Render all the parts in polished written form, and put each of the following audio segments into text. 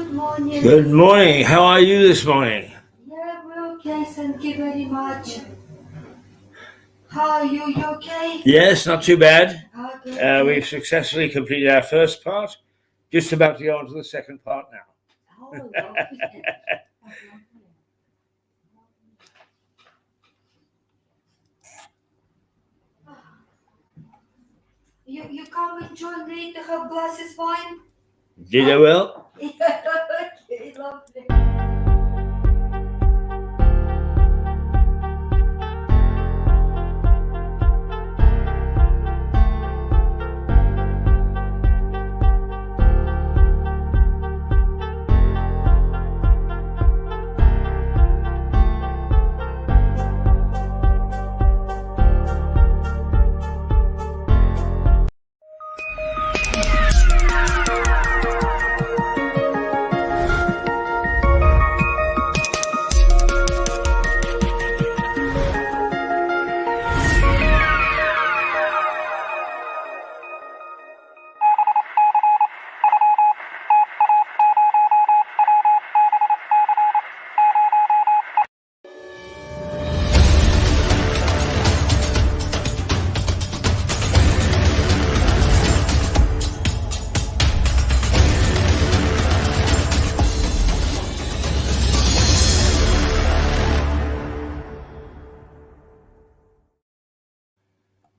Good morning. Good morning. How are you this morning? Yeah, we're okay. Thank you very much. How are you? You okay? Yes, not too bad. Good. We've successfully completed our first part. Just about to go on to the second part now. Oh, lovely. You come and join me to have glasses wine? Did I well? Okay, lovely.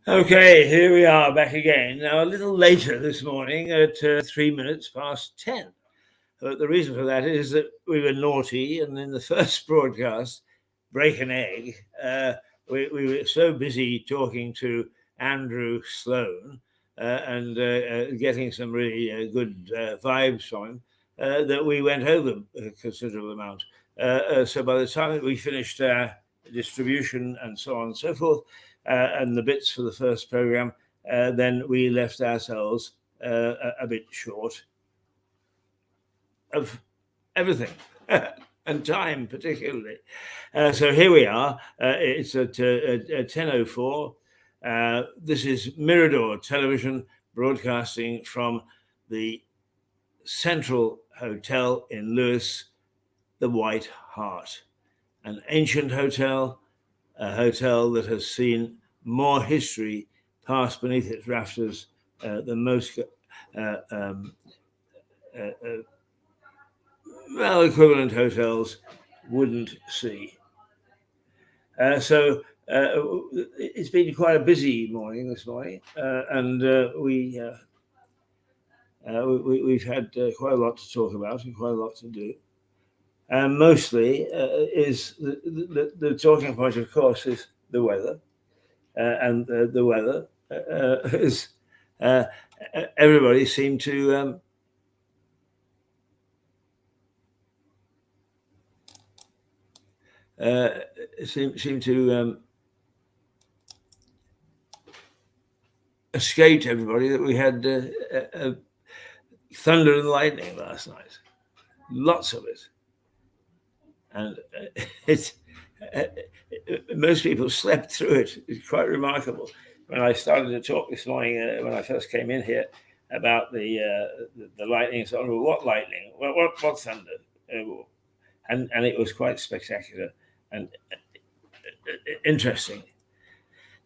Okay, here we are back again. Now, a little later this morning at 3 minutes past 10. The reason for that is that we were naughty, and in the first broadcast, Break an Egg, we were so busy talking to Andrew Sloan and getting some really good vibes from him that we went over a considerable amount. So by the time that we finished our distribution and so on and so forth, and the bits for the first program, then we left ourselves a bit short of everything and time particularly. So here we are. It's at 10:04. This is Mirador Television broadcasting from the Central Hotel in Lewis, the White Hart, an ancient hotel, a hotel that has seen more history pass beneath its rafters than most equivalent hotels wouldn't see. So it's been quite a busy morning this morning, and we've had quite a lot to talk about and quite a lot to do. And mostly is the talking point, of course, is the weather, and the weather is everybody seemed to seem to escaped everybody that we had thunder and lightning last night, lots of it, and it's most people slept through it. It's quite remarkable. When I started to talk this morning, when I first came in here, about the lightning, so what lightning? What thunder? And it was quite spectacular and interesting.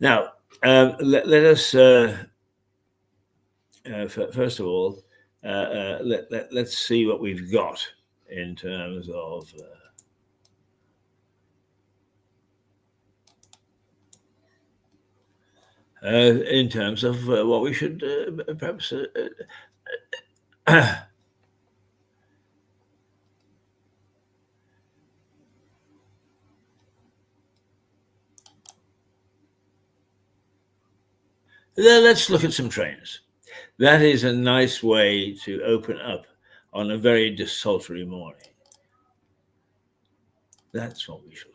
Now, let us first of all let's see what we've got in terms of what we should perhaps let's look at some trains. That is a nice way to open up on a very desultory morning. That's what we should do.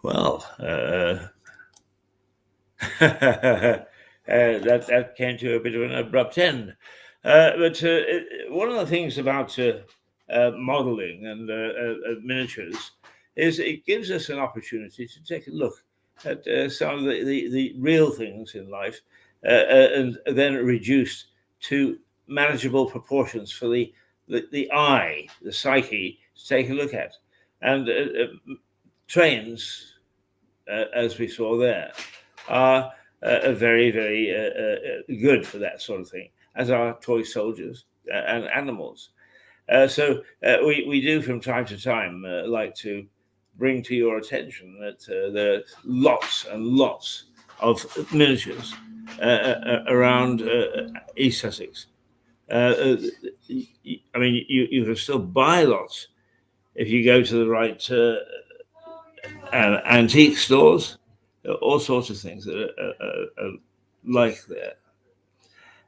Well, that came to a bit of an abrupt end. But one of the things about modeling and miniatures is it gives us an opportunity to take a look at some of the real things in life and then reduced to manageable proportions for the eye, the psyche, to take a look at. And trains, as we saw there, are very, very good for that sort of thing, as are toy soldiers and animals. So we do from time to time like to bring to your attention that there are lots and lots of miniatures around East Sussex. I mean, you can still buy lots if you go to the right antique stores, all sorts of things that are like there.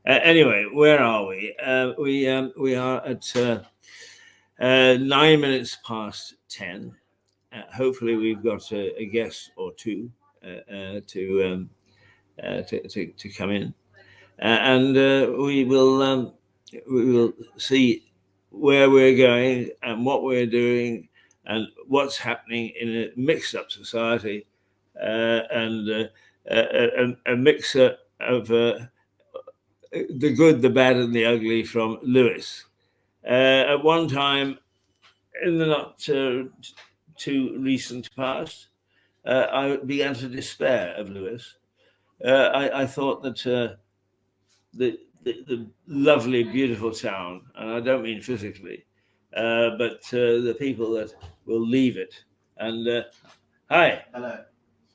Anyway, where are we? We are at 9 minutes past 10. Hopefully, we've got a guest or two to come in, and we will see where we're going and what we're doing and what's happening in a mixed-up society and a mixer of the good, the bad, and the ugly from Lewis. At one time, in the not too recent past, I began to despair of Lewis. I thought that the lovely, beautiful town, and I don't mean physically, but the people that will leave it. And hi. Hello.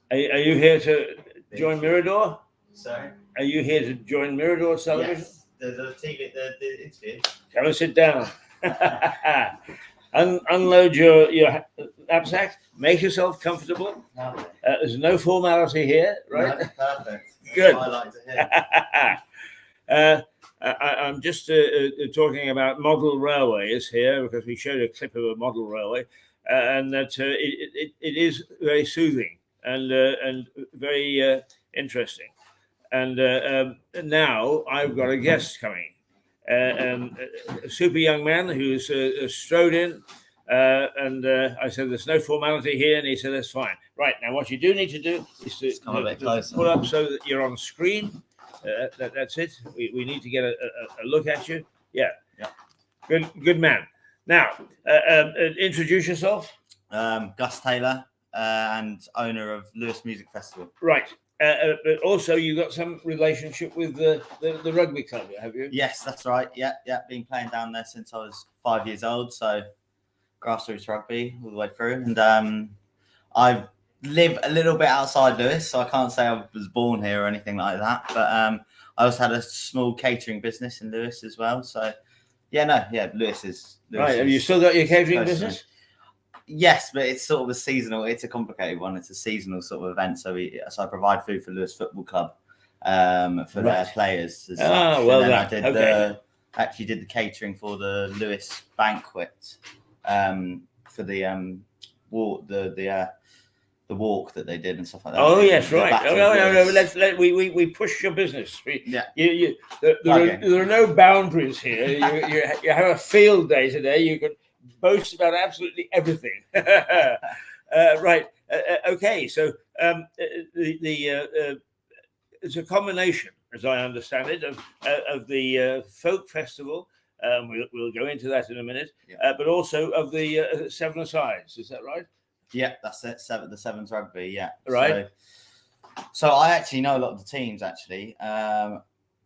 Are you here to join Mirador? Sorry? Are you here to join Mirador Television? Yes. The TV, the interview. Come and sit down. Unload your knapsack. Make yourself comfortable. Lovely. There's no formality here, right? No, perfect. Good. That's what I like to hear. I'm just talking about model railways here because we showed a clip of a model railway, and that it is very soothing and very interesting. And now I've got a guest coming, a super young man who's strode in. And I said, "There's no formality here," and he said, "That's fine." Right, now what you do need to do is to come a bit closer. Pull up so that you're on screen. That's it. We need to get a look at you. Yeah. Good man. Now, introduce yourself. Gus Taylor, and owner of Lewis Music Festival. Right. But also, you got some relationship with the rugby club, have you? Yes, that's right. Yeah. Been playing down there since I was 5 years old. So grassroots rugby all the way through. And I live a little bit outside Lewis, so I can't say I was born here or anything like that. But I also had a small catering business in Lewis as well. So Lewis is right. Have you still got your catering business? Yes, but it's sort of a seasonal. It's a complicated one. It's a seasonal sort of event. So I provide food for Lewis Football Club for their players. Well done. I actually did the catering for the Lewis banquet for the walk that they did and stuff like that. Oh yes, right. No. We push your business. There are no boundaries here. You have a field day today. You can boast about absolutely everything. Right. Okay. So it's a combination, as I understand it, of the folk festival. We'll go into that in a minute. But also of the seven-a-sides. Is that right? Yeah, that's it. The Sevens rugby. Yeah. Right. So I actually know a lot of the teams. Actually,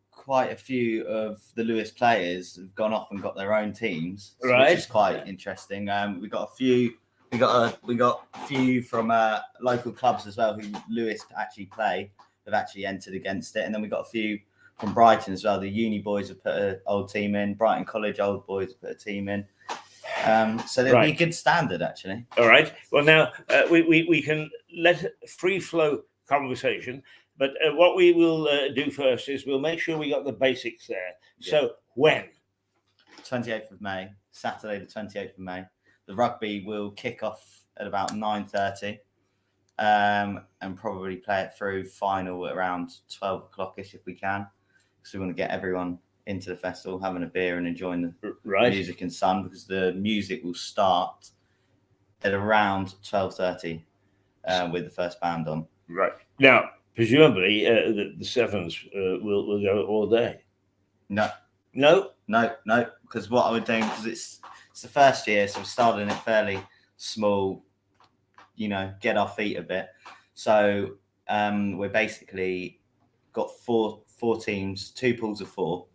quite a few of the Lewis players have gone off and got their own teams, right? Which is quite interesting. We got a few. We got a few from local clubs as well who Lewis actually play. Have actually entered against it, and then we got a few from Brighton as well. The uni boys have put an old team in. Brighton College old boys have put a team in. So there'll be a good standard, actually. All right. Well, now we can let free flow conversation, but what we will do first is we'll make sure we got the basics there. Yeah. So when? 28th of May, Saturday the 28th of May. The rugby will kick off at about 9:30. and probably play it through final at around 12 o'clock-ish if we can, because we want to get everyone into the festival, having a beer and enjoying the music and sun, because the music will start at around 12:30 with the first band on. Right. Now, presumably, the Sevens will go all day. No, because what we're doing, because it's the first year, so we're starting it fairly small, get our feet a bit. So we're basically got four teams, 2 pools of 4,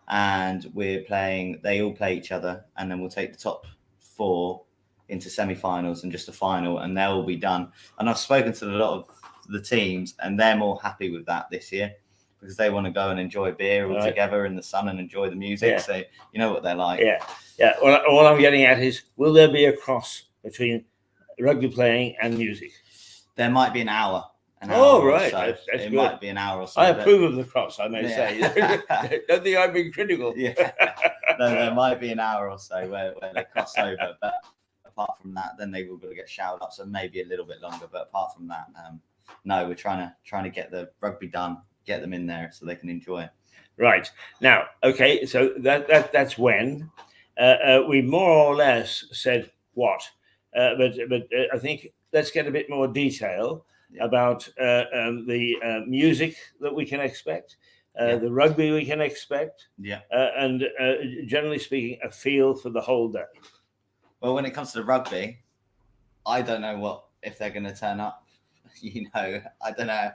and they all play each other, and then we'll take the top 4 into semi-finals and just a final, and they'll all be done. And I've spoken to a lot of the teams, and they're more happy with that this year, because they want to go and enjoy beer all together in the sun and enjoy the music. So you know what they're like. Yeah. Well, all I'm getting at is, will there be a cross between rugby playing and music? There might be an hour. Right. So. That's it good. Might be an hour or so. I approve of the cross, I may say. Don't think I'm being critical. Yeah. No, there might be an hour or so where they cross over, but apart from that, then they will get showered up, so maybe a little bit longer. But apart from that, no, we're trying to get the rugby done, get them in there so they can enjoy it. Right. Now, okay, so that's when we more or less said what, but I think let's get a bit more detail about the music that we can expect, the rugby we can expect, and generally speaking, a feel for the whole day. Well, when it comes to the rugby, I don't know if they're going to turn up. I don't know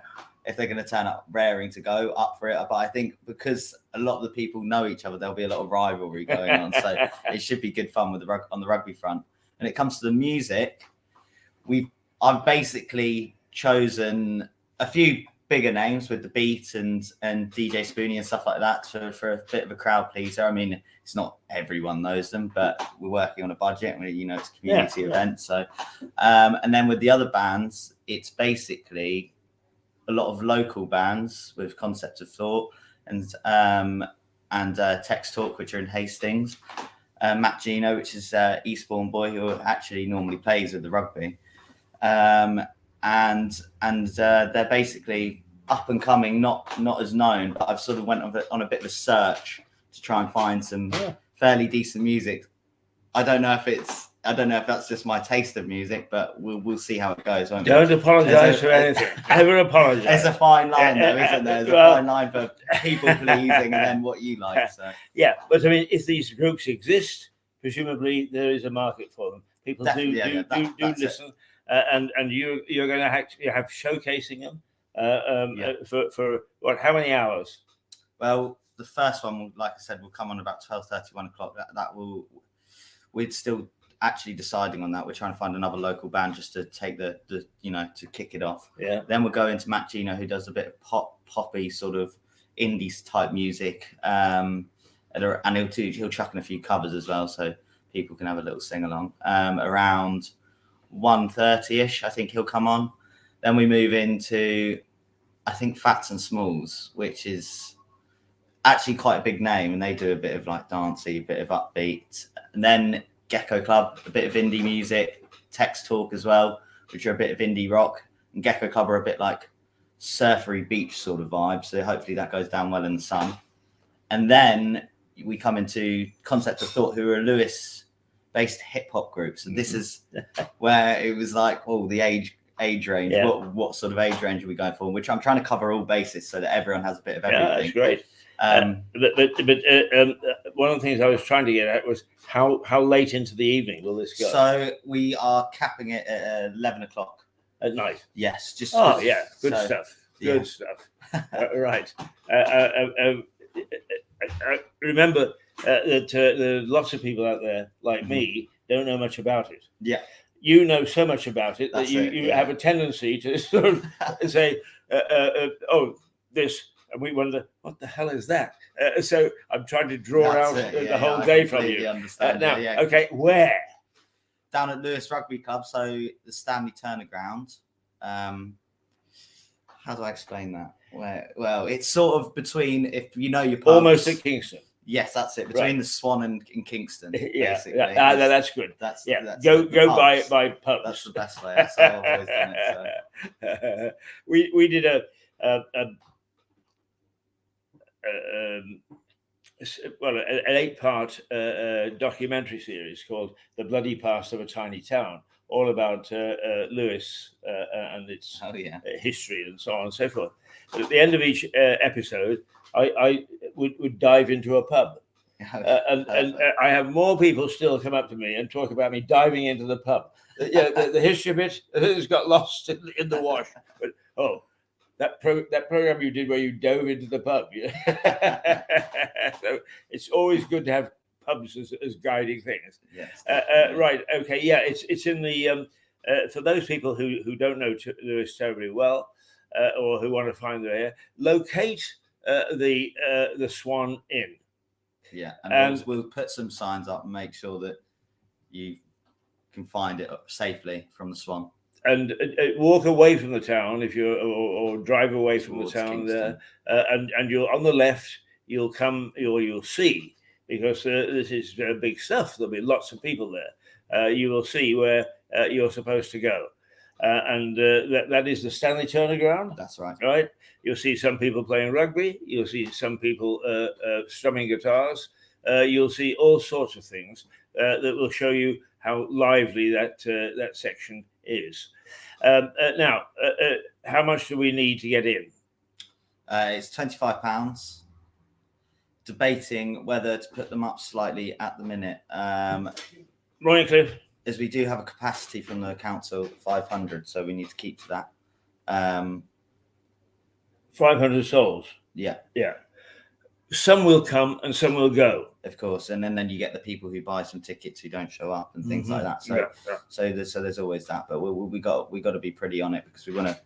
if they're going to turn up raring to go up for it. But I think because a lot of the people know each other, there'll be a lot of rivalry going on. So it should be good fun on the rugby front. When it comes to the music, I've basically chosen a few bigger names with the beat and DJ Spoonie and stuff like that for a bit of a crowd pleaser. I mean, it's not everyone knows them, but we're working on a budget. It's a community event. So, and then with the other bands, it's basically a lot of local bands with Concept of Thought and Text Talk, which are in Hastings. Matt Gino, which is Eastbourne boy who actually normally plays with the rugby. And they're basically up and coming, not as known, but I've sort of went on a bit of a search to try and find some fairly decent music. I don't know if that's just my taste of music, but we'll see how it goes. Don't apologise for anything. Never apologise. There's a fine line, though, isn't there? There's a fine line for people pleasing and then what you like. So. Yeah, but I mean, if these groups exist, presumably there is a market for them. People do listen. And you're going to have showcasing them for what? How many hours? Well, the first one, like I said, will come on about 12:30, 1 o'clock. We're still actually deciding on that. We're trying to find another local band just to take the to kick it off. Yeah. Then we'll go into Matt Gino, who does a bit of poppy sort of indie type music, and he'll chuck in a few covers as well, so people can have a little sing along. Around 1:30ish, I think he'll come on. Then we move into, I think, Fats and Smalls, which is actually quite a big name, and they do a bit of like dancey, a bit of upbeat. And then Gecko Club, a bit of indie music, Text Talk as well, which are a bit of indie rock. And Gecko Club are a bit like surfery beach sort of vibe, so hopefully that goes down well in the sun. And then we come into Concept of Thought, who are a Lewis-based hip-hop group. So this is where it was like, the age range. Yeah. What sort of age range are we going for? Which I'm trying to cover all bases so that everyone has a bit of everything. Yeah, that's great. But one of the things I was trying to get at was how late into the evening will this go? So we are capping it at 11 o'clock at night. Yes, just good stuff. Good stuff. Right. I remember that lots of people out there like me don't know much about it. Yeah. You know so much about it that you have a tendency to sort of say, this. And we wonder, what the hell is that? So I'm trying to draw out the whole day from you. Understand now, okay, where? Down at Lewis Rugby Club, so the Stanley Turner ground. How do I explain that? Well, it's sort of between, if you know your pubs. Almost at Kingston. Yes, that's it. Between the Swan and Kingston, basically. That's good. That's go pubs. by pubs. That's the best way. That's how I've always done it. So. We did a an 8-part documentary series called "The Bloody Past of a Tiny Town," all about Lewis and its history and so on and so forth. But at the end of each episode, I would dive into a pub. And I have more people still come up to me and talk about me diving into the pub. The history of it has got lost in the wash. But that program you did where you dove into the pub. So it's always good to have pubs as guiding things. Yes. Right. Okay. Yeah. It's in the for those people who don't know Lewis terribly well or who want to find their way, locate the Swan Inn. Yeah, and we'll put some signs up and make sure that you can find it safely from the Swan. And walk away from the town if you're, or drive away from the town Kingston. There, and you're on the left. You'll see, because this is big stuff. There'll be lots of people there. You will see where you're supposed to go, and that is the Stanley Turner Ground. That's right. Right. You'll see some people playing rugby. You'll see some people strumming guitars. You'll see all sorts of things that will show you how lively that section is. Now, how much do we need to get in? It's £25. Debating whether to put them up slightly at the minute. Morning, Cliff. As we do have a capacity from the council 500, so we need to keep to that. 500 souls. Yeah. Some will come and some will go. Of course, and then you get the people who buy some tickets who don't show up and things like that. So there's always that. But we got to be pretty on it, because we want to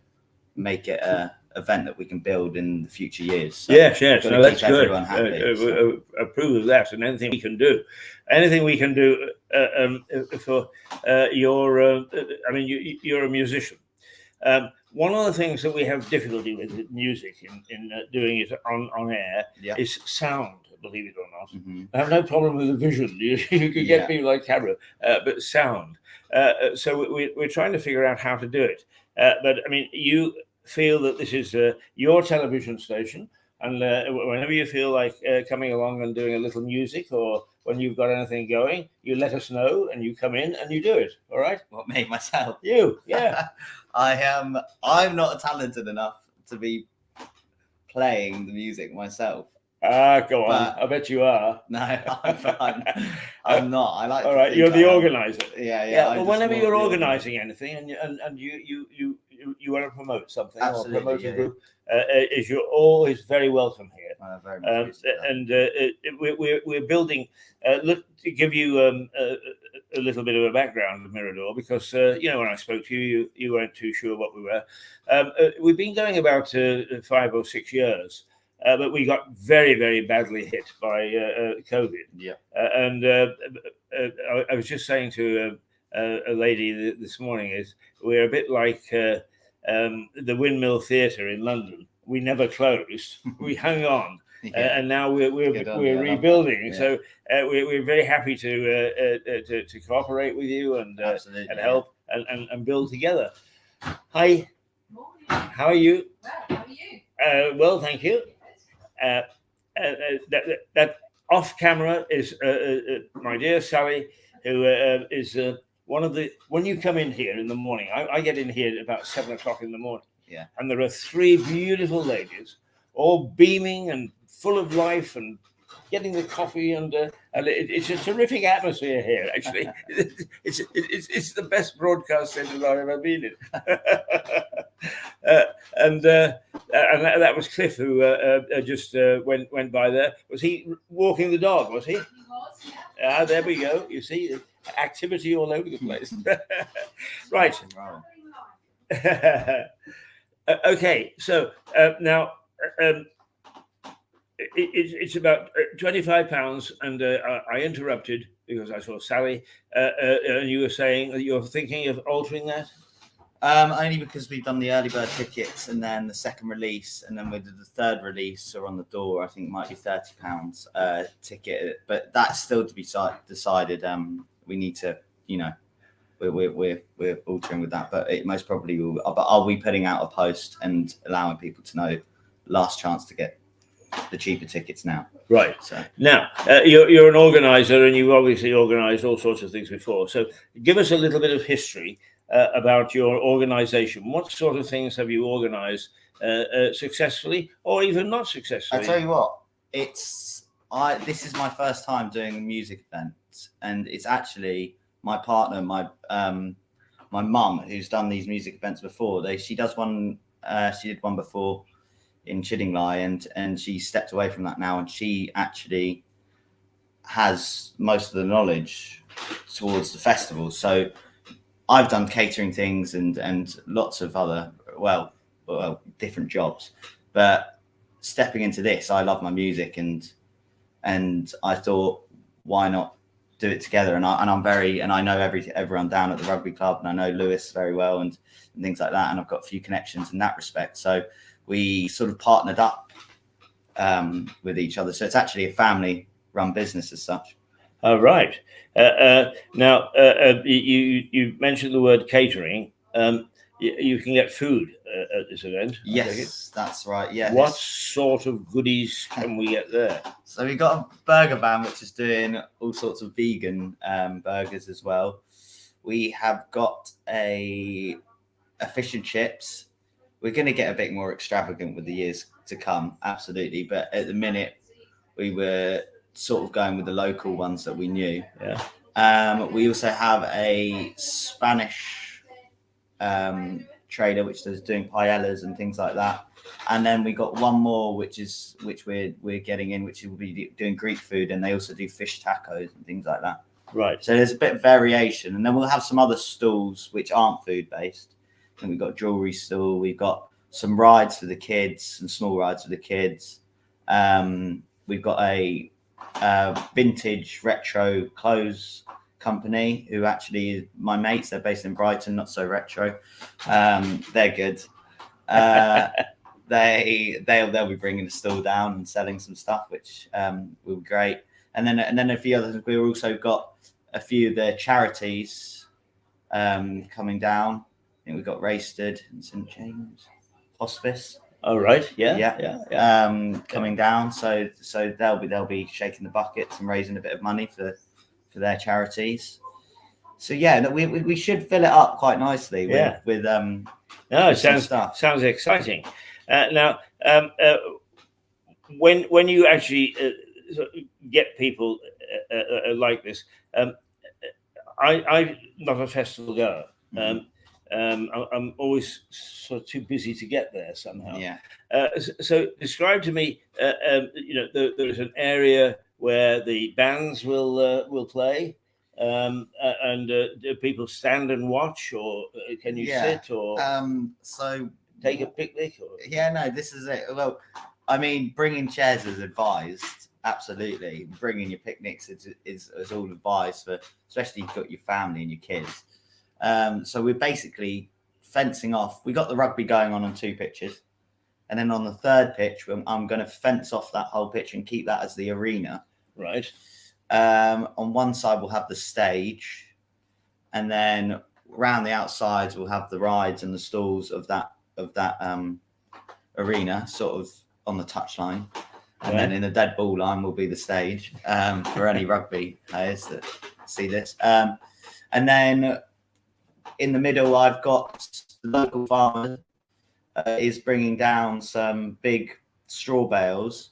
make it a event that we can build in the future years. So yes. No, that's good. Happy, approve of that, and anything we can do for your. I mean, you're a musician. One of the things that we have difficulty with music in doing it on air is sound. Believe it or not, I have no problem with the vision. You could get people like camera, but sound. So we're trying to figure out how to do it. But I mean, you feel that this is your television station, and whenever you feel like coming along and doing a little music, or when you've got anything going, you let us know and you come in and you do it. All right? What, me, myself? You, yeah. I'm not talented enough to be playing the music myself. Go on. I bet you are. No, I'm fine. I'm not. I like. All right, you're the organizer. Yeah. Well, whenever you're organizing anything, and you want to promote something, absolutely, or promote a group, is you're always very welcome here. Very much and we're building. Look, to give you a little bit of a background of Mirador, because when I spoke to you, you weren't too sure what we were. We've been going about 5 or 6 years. But we got very, very badly hit by COVID. Yeah. And I was just saying to a lady this morning, is we're a bit like the Windmill Theatre in London. We never closed. We hung on. And now we're rebuilding. Yeah. So we're very happy to cooperate with you and help and build together. Hi. Morning. How are you? Well, how are you? Well, thank you. That off camera is my dear Sally, who is one of the. When you come in here in the morning, I get in here at about 7 o'clock in the morning. Yeah. And there are 3 beautiful ladies, all beaming and full of life and getting the coffee, and it's a terrific atmosphere here. Actually, it's the best broadcast centre I've ever been in. And that was Cliff, who just went by there. Was he walking the dog? Was he? He was, yeah. There we go. You see, activity all over the place. Right. Okay. So now. It's about £25, and I interrupted because I saw Sally, and you were saying that you're thinking of altering that. Only because we've done the early bird tickets and then the second release, and then we did the third release or on the door. I think it might be £30 ticket, but that's still to be decided. We need to, we're altering with that, but it most probably will. But I'll be putting out a post and allowing people to know last chance to get the cheaper tickets now. Right. So now, you're an organizer, and you've obviously organized all sorts of things before. So give us a little bit of history about your organization. What sort of things have you organized successfully or even not successfully? I tell you what, this is my first time doing a music event, and it's actually my partner, my mum, who's done these music events before. She does one. She did one before in Chiddingly, and she stepped away from that now, and she actually has most of the knowledge towards the festival. So I've done catering things and lots of other well different jobs, but stepping into this, I love my music, and I thought, why not do it together? And I know everyone down at the rugby club, and I know Lewis very well, and things like that, and I've got a few connections in that respect. So we sort of partnered up with each other. So it's actually a family-run business as such. Oh, right. Now, you mentioned the word catering. You can get food at this event. Yes, that's right. Yeah. What sort of goodies can we get there? So we've got a burger van which is doing all sorts of vegan burgers as well. We have got a fish and chips. We're going to get a bit more extravagant with the years to come, absolutely. But at the minute, we were sort of going with the local ones that we knew. Yeah. We also have a Spanish trader which is doing paellas and things like that, and then we got one more which we're getting in, which will be doing Greek food, and they also do fish tacos and things like that. Right. So there's a bit of variation, and then we'll have some other stalls which aren't food based. And we've got a jewelry stall. We've got some rides for the kids, some small rides for the kids. We've got a vintage retro clothes company who actually is my mates. They're based in Brighton, not so retro. They're good. They'll be bringing the stall down and selling some stuff, which will be great. And then a few others. We've also got a few of the charities coming down. I think we've got Raisted and St James Hospice. Oh, right. Yeah. Coming down. So they'll be shaking the buckets and raising a bit of money for their charities. So yeah, we should fill it up quite nicely with no, it sounds exciting. Now, when you actually get people like this, I'm not a festival goer. I'm always sort of too busy to get there somehow. Yeah. So describe to me, there's an area where the bands will play, and do people stand and watch, or can you sit, or so take a picnic? Or? Yeah, no, this is it. Well, I mean, bringing chairs is advised. Absolutely, bringing your picnics is all advised for, especially if you've got your family and your kids. So we're basically fencing off. We got the rugby going on 2 pitches, and then on the third pitch, I'm going to fence off that whole pitch and keep that as the arena. Right. On one side, we'll have the stage, and then around the outsides, we'll have the rides and the stalls of that arena, sort of on the touchline. And then in the dead ball line will be the stage for any rugby players that see this. And then in the middle, I've got the local farmer is bringing down some big straw bales.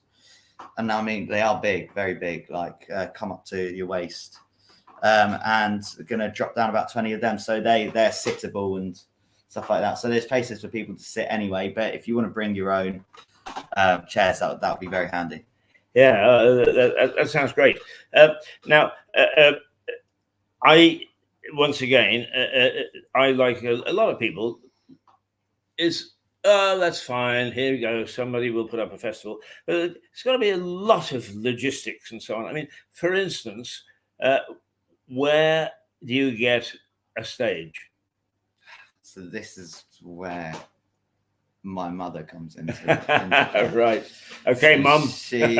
And I mean, they are big, very big, like come up to your waist. And going to drop down about 20 of them. So they're sittable and stuff like that. So there's places for people to sit anyway. But if you want to bring your own chairs, that would be very handy. Yeah, that sounds great. Now, I once again, I like a lot of people is, that's fine. Here we go. Somebody will put up a festival. But it's got to be a lot of logistics and so on. I mean, for instance, where do you get a stage? So this is where my mother comes into Right. Okay, So Mum. she's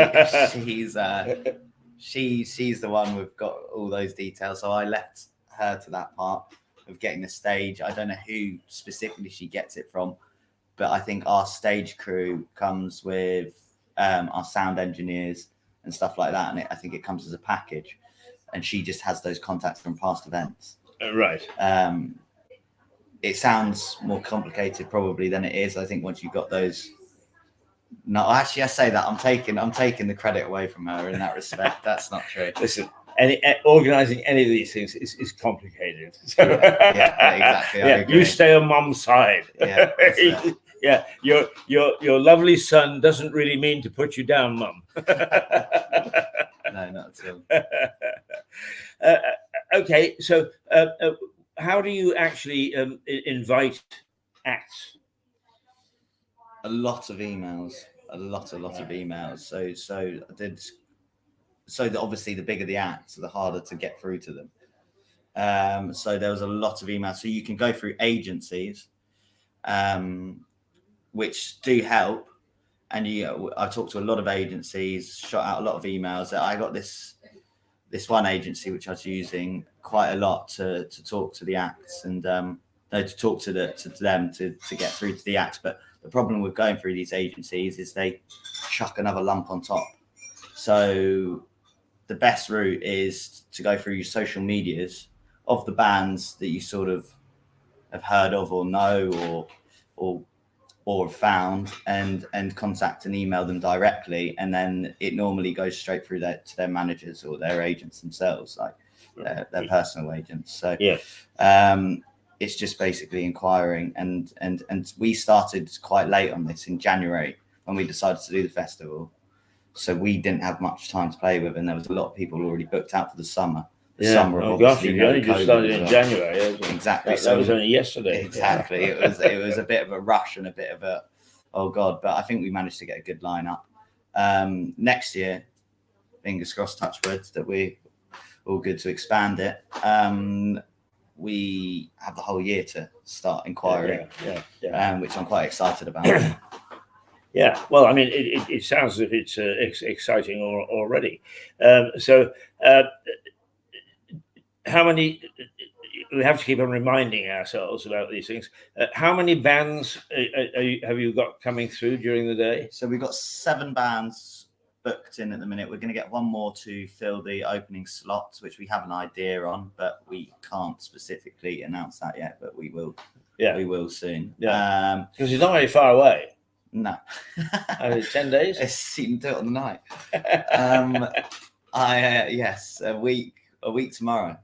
the one we've got all those details. So I left her to that part of getting the stage. I don't know who specifically she gets it from, but I think our stage crew comes with our sound engineers and stuff like that, and I think it comes as a package. And she just has those contacts from past events. Right. It sounds more complicated probably than it is. I think once you've got those. No, actually, I say that I'm taking the credit away from her in that respect. That's not true. Listen, organizing any of these things is complicated. So, yeah, exactly. Yeah, you stay on Mum's side. Yeah, yeah. Your lovely son doesn't really mean to put you down, Mum. No, not at all. Okay, so how do you actually invite acts? A lot of emails, a lot of emails. So I did. So obviously, the bigger the acts, the harder to get through to them. So there was a lot of emails. So you can go through agencies, which do help. And I talked to a lot of agencies, shot out a lot of emails. I got this one agency which I was using quite a lot to talk to the acts and to talk to them to get through to the acts. But the problem with going through these agencies is they chuck another lump on top. So the best route is to go through your social medias of the bands that you sort of have heard of or know or found and contact and email them directly, and then it normally goes straight through to their managers or their agents themselves, like their personal agents. So it's just basically inquiring, and we started quite late on this in January when we decided to do the festival. So we didn't have much time to play with, and there was a lot of people already booked out for the summer. Oh gosh, you only just started in January. Exactly. That was only yesterday. Exactly. It was a bit of a rush and a bit of a, oh God, but I think we managed to get a good lineup. Next year, fingers crossed, touch wood, that we're all good to expand it. We have the whole year to start inquiring, which I'm quite excited about. Yeah, well, I mean, it sounds as if it's exciting already. How many? We have to keep on reminding ourselves about these things. How many bands have you got coming through during the day? So we've got 7 bands booked in at the minute. We're going to get one more to fill the opening slots, which we have an idea on, but we can't specifically announce that yet. But we will. Yeah, we will soon. Yeah, because it's not very far away. No. 10 days? You can do it on the night. Yes, a week tomorrow.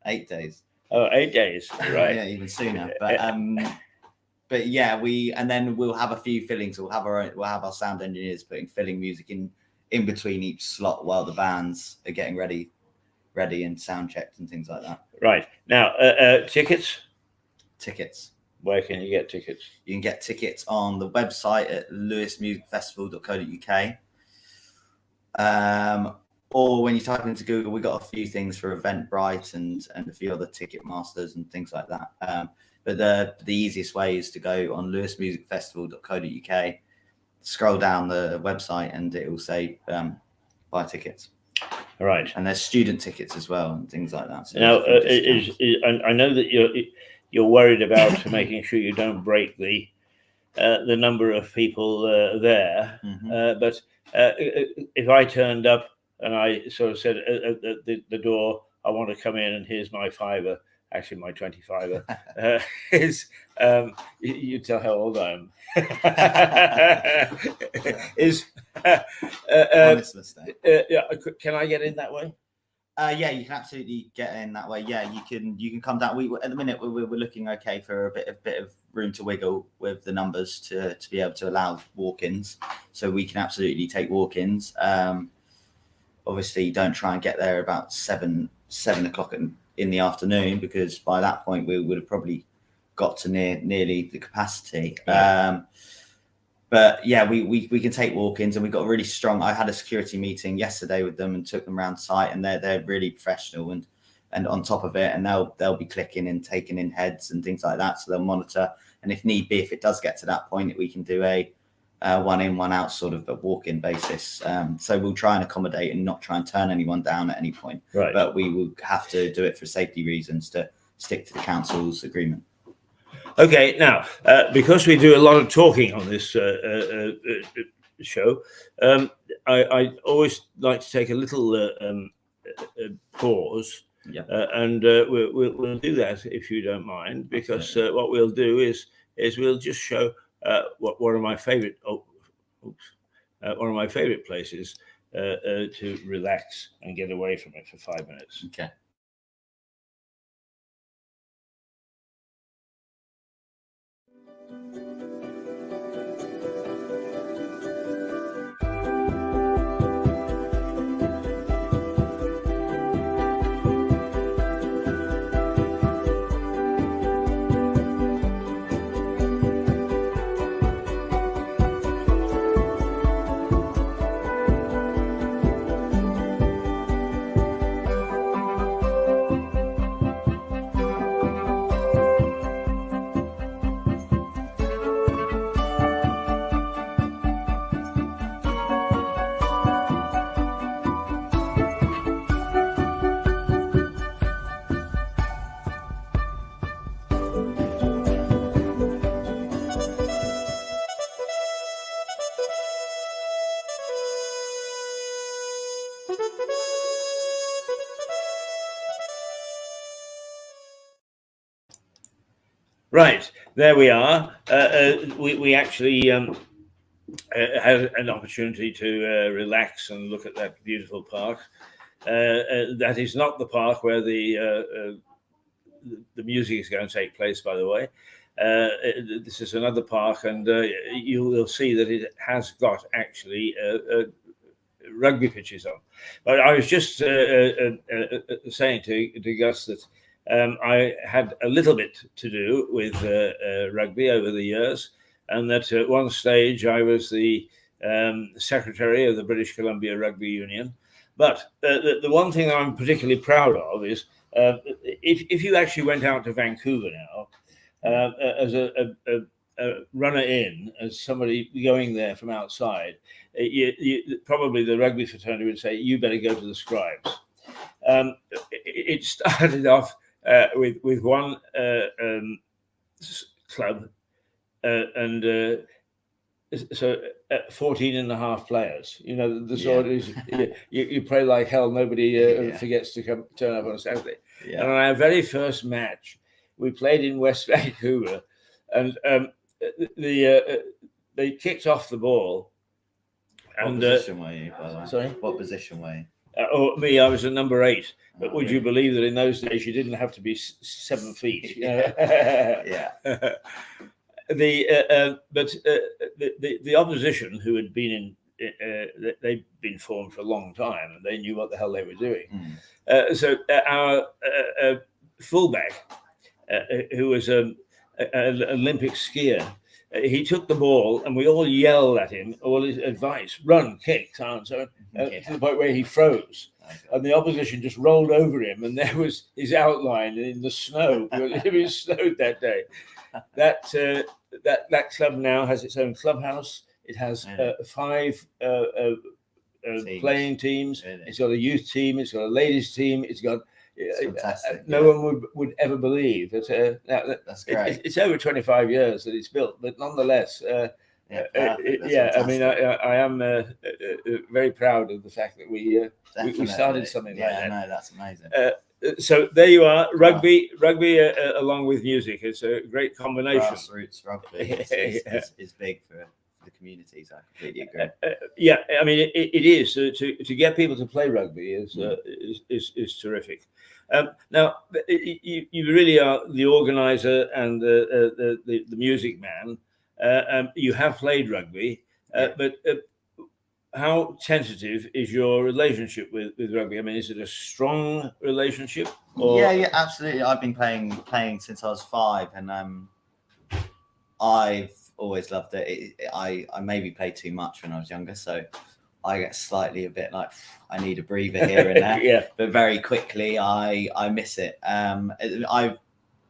8 days. Oh, 8 days, right? Yeah, even sooner. But yeah, and then we'll have a few fillings. We'll have our sound engineers putting filling music in between each slot while the bands are getting ready and sound checked and things like that. Right. Now, tickets. Where can you get tickets? You can get tickets on the website at lewismusicfestival.co.uk. Or when you type into Google, we got a few things for Eventbrite and a few other ticket masters and things like that. But the easiest way is to go on lewismusicfestival.co.uk, scroll down the website, and it will say buy tickets. Right. And there's student tickets as well and things like that. So now, I know that you're worried about making sure you don't break the number of people there. Mm-hmm. But if I turned up and I sort of said at the door, I want to come in and here's my $5, actually my $25, you tell how old I am. Honest mistake. Can I get in that way? Yeah, you can absolutely get in that way. Yeah, you can come down. At the minute we're looking okay for a bit of room to wiggle with the numbers to be able to allow walk-ins. So we can absolutely take walk-ins. Obviously, don't try and get there about 7 o'clock in the afternoon, because by that point we would have probably got to nearly the capacity. Yeah. But yeah, we can take walk-ins, and we've got really strong. I had a security meeting yesterday with them and took them around site, and they're really professional, and and on top of it, and they'll be clicking and taking in heads and things like that. So they'll monitor, and if need be, if it does get to that point, we can do a one in, one out sort of a walk-in basis. So we'll try and accommodate and not try and turn anyone down at any point. Right. But we will have to do it for safety reasons to stick to the council's agreement. Okay, now, because we do a lot of talking on this show, I always like to take a little pause. Yeah. And we'll do that if you don't mind, because what we'll do is we'll just show what one of my favorite places to relax and get away from it for 5 minutes. Okay. Right, there we are. We actually had an opportunity to relax and look at that beautiful park. That is not the park where the music is going to take place, by the way. This is another park, and you will see that it has got actually rugby pitches on. But I was just saying to Gus that I had a little bit to do with rugby over the years, and that at one stage I was the secretary of the British Columbia Rugby Union. But the one thing I'm particularly proud of is if you actually went out to Vancouver now as a runner in, as somebody going there from outside, probably the rugby fraternity would say, you better go to the Scribes. It started off with one club and so 14 and a half players. You know, the sort is you pray like hell nobody forgets to turn up on a Saturday. And on our very first match, we played in West Vancouver, and they kicked off the ball. What position were you, by the way? Sorry? What position were you? Me, I was a number 8. But would you believe that in those days you didn't have to be 7 feet? Yeah. The opposition, who had been they'd been formed for a long time, and they knew what the hell they were doing. So our fullback, who was an Olympic skier, he took the ball, and we all yelled at him all his advice: run, kick, so on, to the point where he froze. And the opposition just rolled over him, and there was his outline in the snow. It was snowed that day. That club now has its own clubhouse. It has 5 playing teams. Really? It's got a youth team. It's got a ladies team. It's got fantastic. No one would ever believe that. That's great. It's over 25 years that it's built, but nonetheless. I mean, I am very proud of the fact that we started something like that. No, that's amazing. So there you are, rugby along with music. It's a great combination. Grassroots rugby is big for the communities. I completely agree. I mean, it is to get people to play rugby is terrific. Now, you really are the organizer and the music man. You have played rugby, but how tentative is your relationship with rugby? I mean, is it a strong relationship? Or? Yeah, absolutely. I've been playing since I was 5, and I've always loved it. I maybe played too much when I was younger, so I get slightly a bit like I need a breather here and there. Yeah. But very quickly I miss it.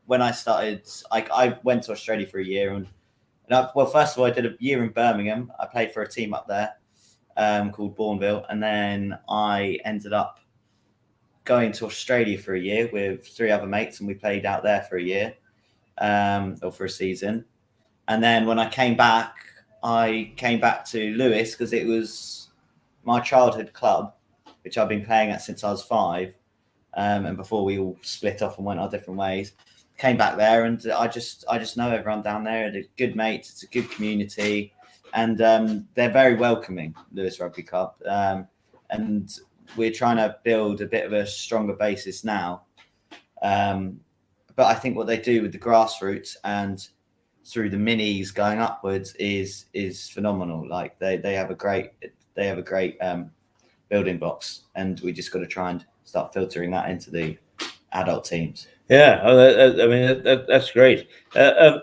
When I started, I went to Australia for a year, and well, first of all, I did a year in Birmingham. I played for a team up there called Bourneville, and then I ended up going to Australia for a year with 3 other mates, and we played out there for a year or for a season. And then when I came back to Lewis because it was my childhood club, which I've been playing at since I was 5, and before we all split off and went our different ways. Came back there, and I just know everyone down there. They're good mates. It's a good community, and they're very welcoming, Lewis Rugby Club. And we're trying to build a bit of a stronger basis now. But I think what they do with the grassroots and through the minis going upwards is phenomenal. Like they have a great building blocks, and we just got to try and start filtering that into the adult teams. Yeah, I mean that's great. I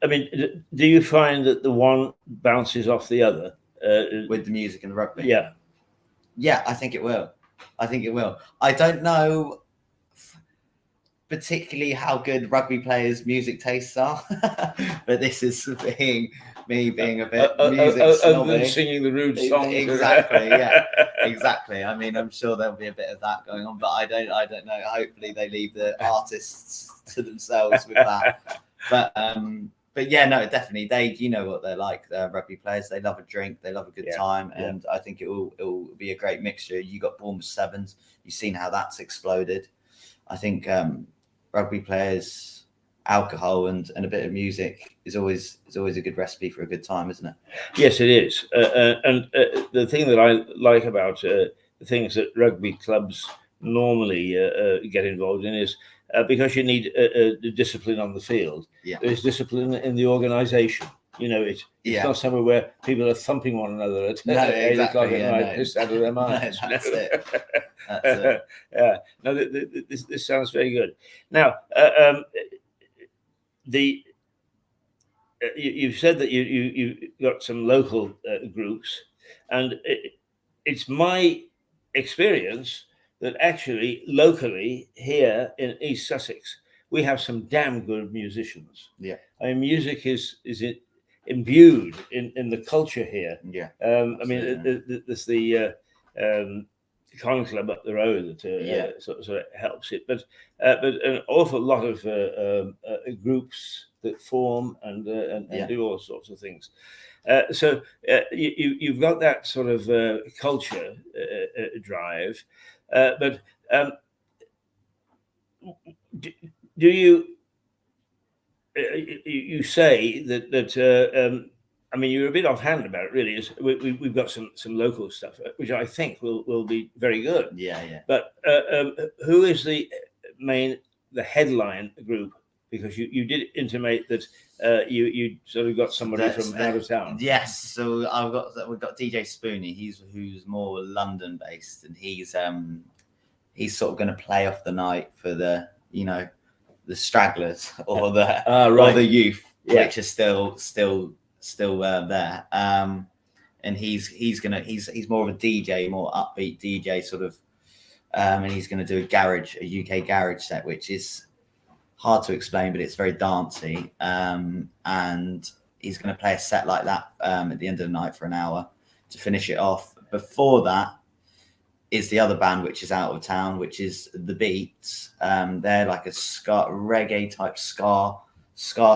mean, do you find that the one bounces off the other with the music and the rugby? Yeah, I think it will. I don't know particularly how good rugby players' music tastes are, but this is me being a bit music snobby. Singing the rude songs. Exactly, yeah, exactly. I mean, I'm sure there'll be a bit of that going on, but I don't know. Hopefully, they leave the artists to themselves with that. But yeah, no, definitely. You know what they're like. Rugby players. They love a drink. They love a good time, and I think it will be a great mixture. You got Bournemouth Sevens. You've seen how that's exploded. I think rugby players, alcohol, and a bit of music is always a good recipe for a good time, isn't it? Yes, it is. And the thing that I like about the things that rugby clubs normally get involved in is because you need the discipline on the field. Yeah. There's discipline in the organisation. You know, it's not somewhere where people are thumping one another at 8 o'clock at night, pissed out of their minds. That's it. That's it. Yeah. No, this sounds very good. Now, you've said that you got some local groups, and it's my experience that actually locally here in East Sussex we have some damn good musicians. Yeah, I mean, music is imbued in the culture here. Yeah, I mean, there's the con club up the road that sort of helps it, but an awful lot of groups that form and do all sorts of things. So you've got that sort of culture drive, but do you you say that I mean, you're a bit offhand about it, really. Is we've got some local stuff, which I think will be very good. Yeah. But who is the headline group? Because you did intimate that you sort of got somebody from out of town. Yes, so we've got DJ Spoonie. Who's more London based, and he's sort of going to play off the night for the stragglers or the youth, which are still there. And he's more of a DJ, more upbeat DJ sort of, and he's going to do a UK garage set, which is hard to explain, but it's very dancey. And he's going to play a set like that at the end of the night for an hour to finish it off. Before that is the other band, which is out of town, which is The Beats. They're like a reggae type ska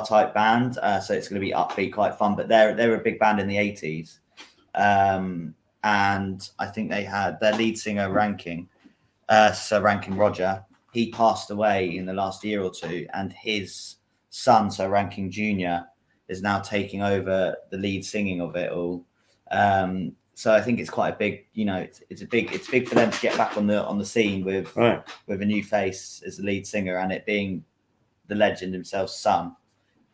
type band, so it's going to be upbeat, quite fun. But they're a big band in the 80s, and I think they had their lead singer Sir Rankin Roger. He passed away in the last year or two, and his son, Sir Rankin Jr., is now taking over the lead singing of it all. So I think it's quite a big, it's big for them to get back on the scene with a new face as the lead singer, and it being the legend himself's son.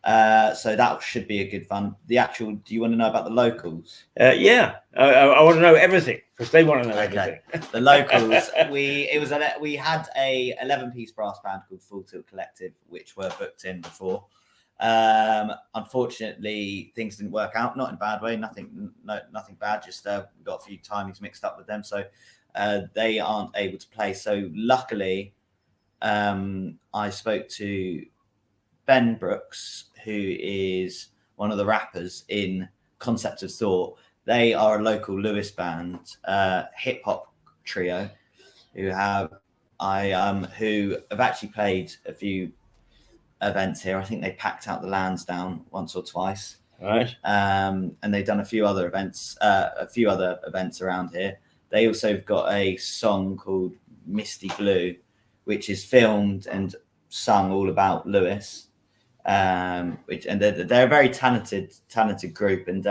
So that should be a good fun. Do you want to know about the locals? Yeah, I want to know everything because they want to know everything. The locals, we had a 11-piece brass band called Full Tilt Collective, which were booked in before. Unfortunately, things didn't work out. Not in a bad way. Nothing bad. Just we got a few timings mixed up with them, so they aren't able to play. So luckily, I spoke to Ben Brooks, who is one of the rappers in Concept of Thought. They are a local Lewis band, hip hop trio, who have actually played a few events here. I think they packed out the Lansdowne once or twice, Right. and they've done a few other events around here. They also have got a song called Misty Blue, which is filmed and sung all about Lewis. They're a very talented group, and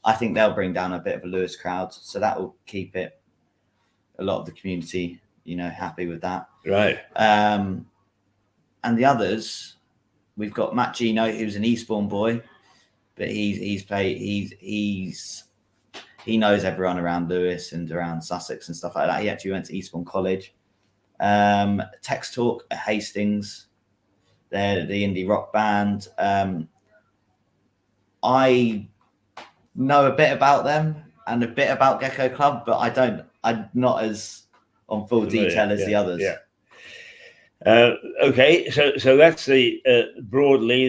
I think they'll bring down a bit of a Lewis crowd, so that will keep a lot of the community, happy with that. Right. And the others, we've got Matt Gino, who's an Eastbourne boy, but he knows everyone around Lewis and around Sussex and stuff like that. He actually went to Eastbourne College. Text Talk at Hastings, they're the indie rock band. I know a bit about them and a bit about Gecko Club, but I'm not as on full detail as the others. Yeah. Okay, so that's the broadly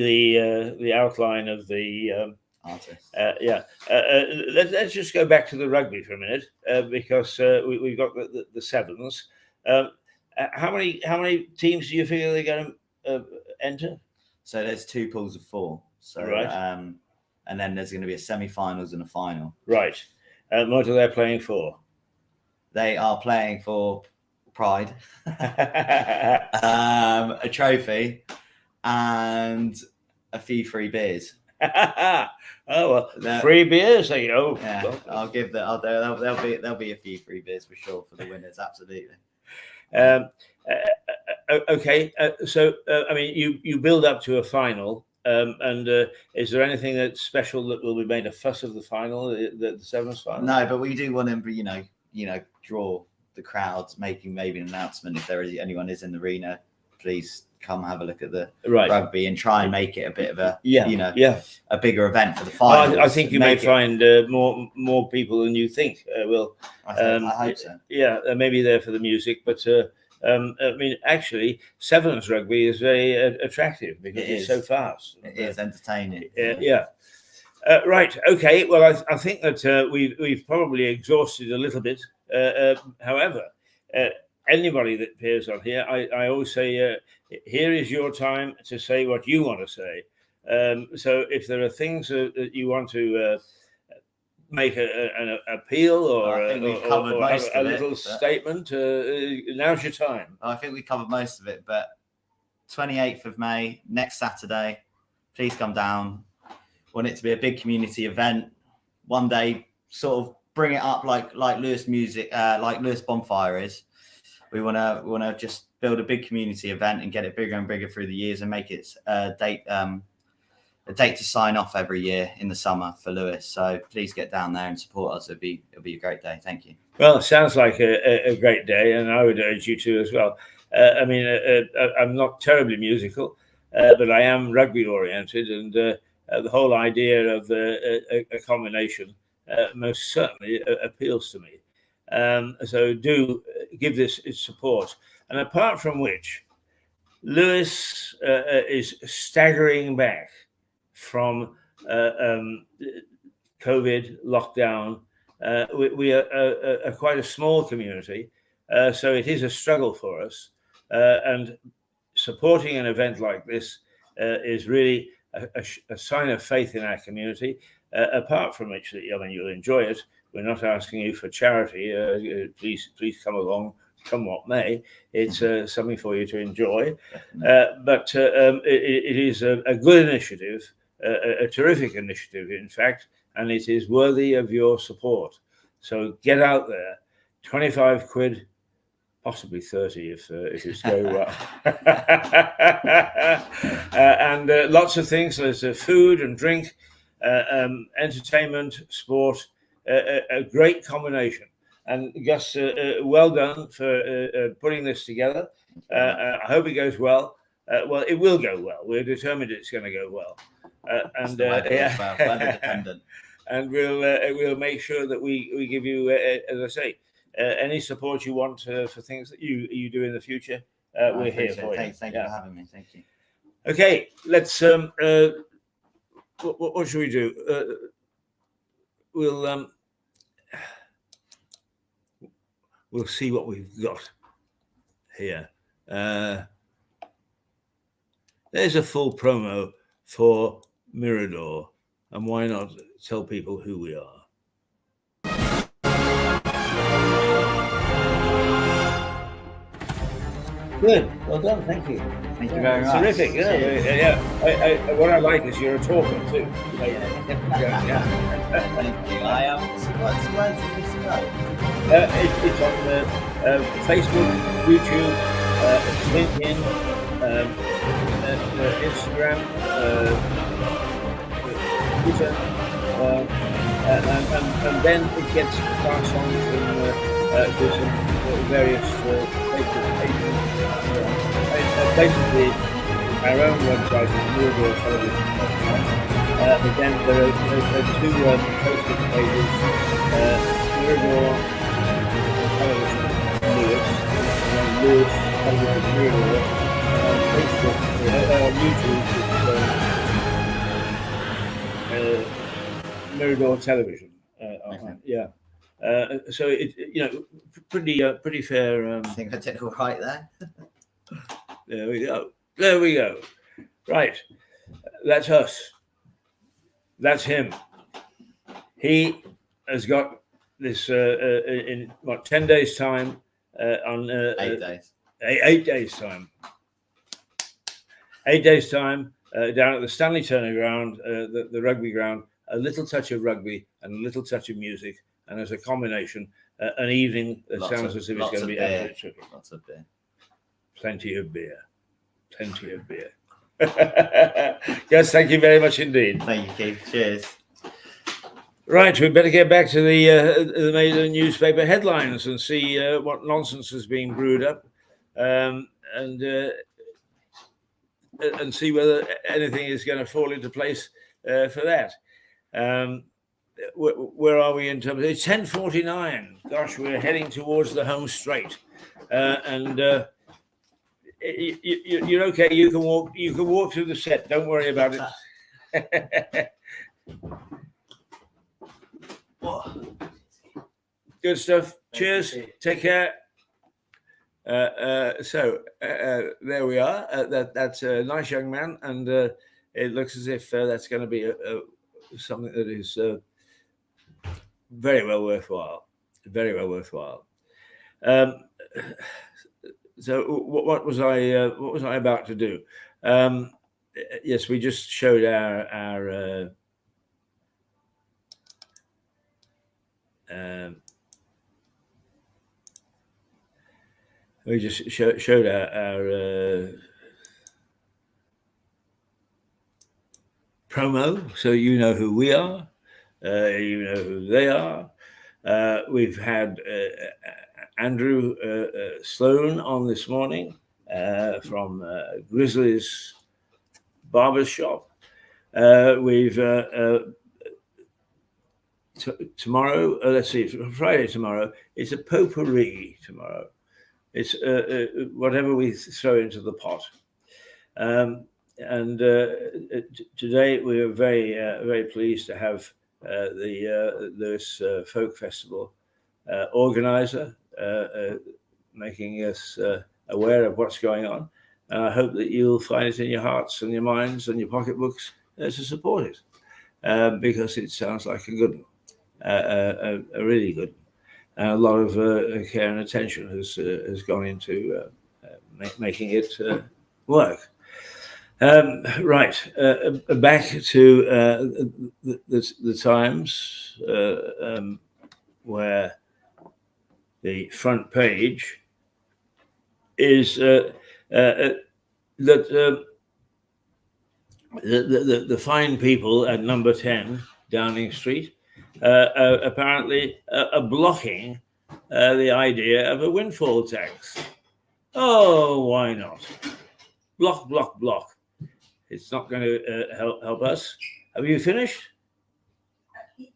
the outline of the artists. Let's just go back to the rugby for a minute because we've got the sevens. How many teams do you feel they're going to enter? So there's 2 pools of 4. So right. And then there's going to be a semi-finals and a final. Right. What are they playing for? They are playing for Pride, a trophy, and a few free beers. Oh well, free beers, Yeah, I'll give that. There'll be a few free beers for sure for the winners. Absolutely. Okay, so I mean, you build up to a final, and is there anything that's special that will be made a fuss of the final, the sevens final? No, but we do want to, draw the crowds, making maybe an announcement if there is anyone is in the arena. Please come have a look at the rugby and try and make it a bit of a a bigger event for the finals. I think you may find more people than you think will. I hope so. Yeah, maybe there for the music, but I mean, actually, sevens rugby is very attractive because it's so fast. It is entertaining. Right. Okay. Well, I think that we've probably exhausted a little bit. However, anybody that appears on here, I always say, here is your time to say what you want to say. So if there are things that you want to make an appeal or a little statement, now's your time. I think we covered most of it, but 28th of May, next Saturday, please come down. Want it to be a big community event. One day, sort of bring it up like Lewis music, like Lewis Bonfire is. We want to just build a big community event and get it bigger and bigger through the years and make it a date to sign off every year in the summer for Lewis. So please get down there and support us. It'll be a great day. Thank you. Well, it sounds like a great day, and I would urge you to as well. I mean, I'm not terribly musical, but I am rugby oriented, and the whole idea of a combination most certainly appeals to me. So do give this its support. And apart from which, Lewis is staggering back from COVID lockdown. We are quite a small community, so it is a struggle for us. And supporting an event like this is really a sign of faith in our community. Apart from which, I mean, you'll enjoy it. We're not asking you for charity. Please come along, come what may. It's something for you to enjoy. But it is a good initiative, a terrific initiative, in fact, and it is worthy of your support. So get out there, 25 quid, possibly 30 if it's going well. And lots of things. There's food and drink, entertainment, sport, a great combination. And Gus, well done for putting this together. I hope it goes well. Well, it will go well. We're determined it's going to go well. It's the weather as well, weather dependent. And we'll make sure that we give you, as I say, any support you want for things that you do in the future. We're here for you. Thank you for having me. Thank you. Okay, let's. What should we do? We'll see what we've got here. There's a full promo for Mirador, and why not tell people who we are? Good, well done, thank you. Thank you very much. Terrific, yeah. What I like is you're a talker too. Thank you. I am. Where's this go? It's on Facebook, YouTube, LinkedIn, Instagram, Twitter, and then it gets passed on to some various Facebook pages. Basically, our own website is MiradorTelevision.com. But then there are two Facebook pages, Mirador Television Lewis, and Lewis Television Mirador. Facebook, YouTube, it's Mirador Television. Yeah. So it, pretty fair. I think I did all right there. There we go. Right, that's us. That's him. He has got this in 10 days' time. On 8 days. 8 days' time. 8 days' time down at the Stanley Turner ground, the rugby ground. A little touch of rugby and a little touch of music, and as a combination, an evening that sounds as if it's going to be absolutely terrific. Lots of beer. Plenty of beer. Yes, thank you very much indeed. Thank you, Keith. Cheers. Right, we better get back to the major newspaper headlines and see what nonsense has been brewed up, and see whether anything is going to fall into place for that. Where are we in terms of it's 10:49? Gosh, we're heading towards the home straight, and you're okay. You can walk through the set. Don't worry about it. Good stuff. Cheers. Take care. So there we are. That's a nice young man, and it looks as if that's going to be something that is very well worthwhile. Very well worthwhile. So what was I about to do? Yes, we just showed our we just showed our promo, so you know who we are, you know who they are. We've had Andrew Sloan on this morning from Grizzly's Barbershop. We've tomorrow, let's see, Friday tomorrow, it's a potpourri tomorrow. It's whatever we throw into the pot. And today we are very, very pleased to have the Lewis Folk Festival organizer making us aware of what's going on. And I hope that you'll find it in your hearts and your minds and your pocketbooks to support it, because it sounds like a good one, a really good one. And a lot of care and attention has gone into making it work. Right, back to the Times, where the front page is that the fine people at number 10 Downing Street apparently are blocking the idea of a windfall tax. Oh, why not? block. It's not going to help us. Have you finished?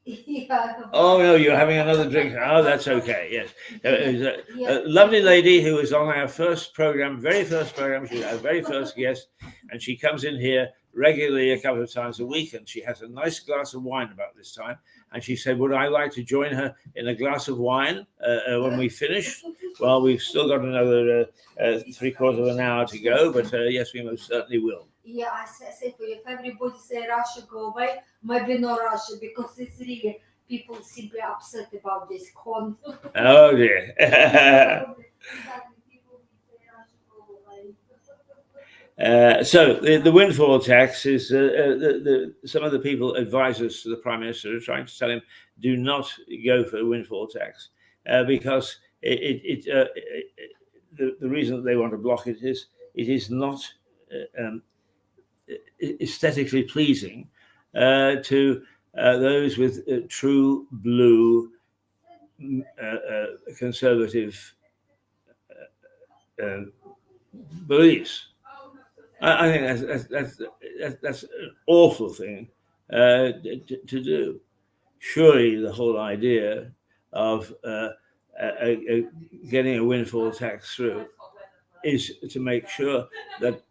Yeah. Oh no, you're having another drink. Oh, that's okay. Yes, a lovely lady who was on our first program, very first program. She was our very first guest, and she comes in here regularly a couple of times a week, and she has a nice glass of wine about this time. And she said, "Would I like to join her in a glass of wine when we finish?" Well, we've still got another 3/4 of an hour to go, but yes, we most certainly will. Yeah, I say for you, if everybody say Russia go away, maybe not Russia, because it's really people simply upset about this con. Oh dear. So the windfall tax is some of the people advisors to the Prime Minister are trying to tell him do not go for a windfall tax because the reason that they want to block it is not aesthetically pleasing to those with true blue conservative beliefs. I think that's an awful thing to do. Surely the whole idea of getting a windfall tax through is to make sure that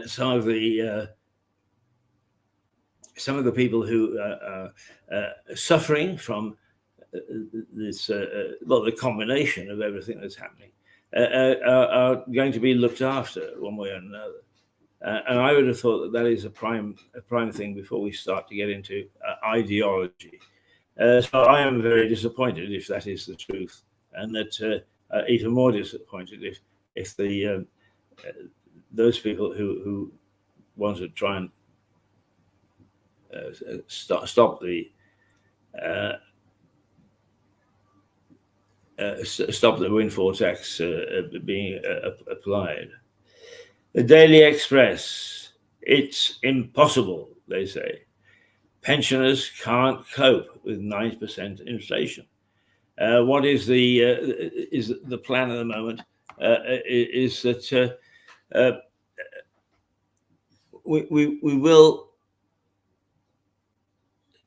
some of the people who are suffering from this, the combination of everything that's happening, are going to be looked after one way or another. And I would have thought that is a prime thing before we start to get into ideology. So I am very disappointed if that is the truth, and that even more disappointed if the those people who want to try and stop the windfall tax being applied. The Daily Express, it's impossible, they say. Pensioners can't cope with 9% inflation. What is the plan at the moment? Is that we will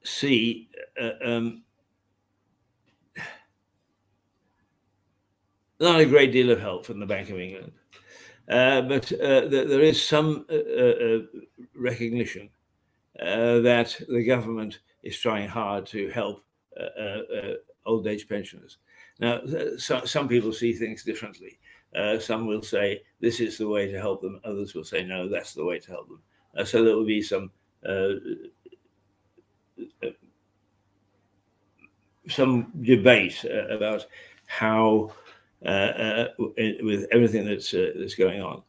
see not a great deal of help from the Bank of England, but there is some recognition that the government is trying hard to help old age pensioners. Now, some people see things differently. Some will say this is the way to help them. Others will say no, that's the way to help them. So there will be some debate about how, with everything that's going on,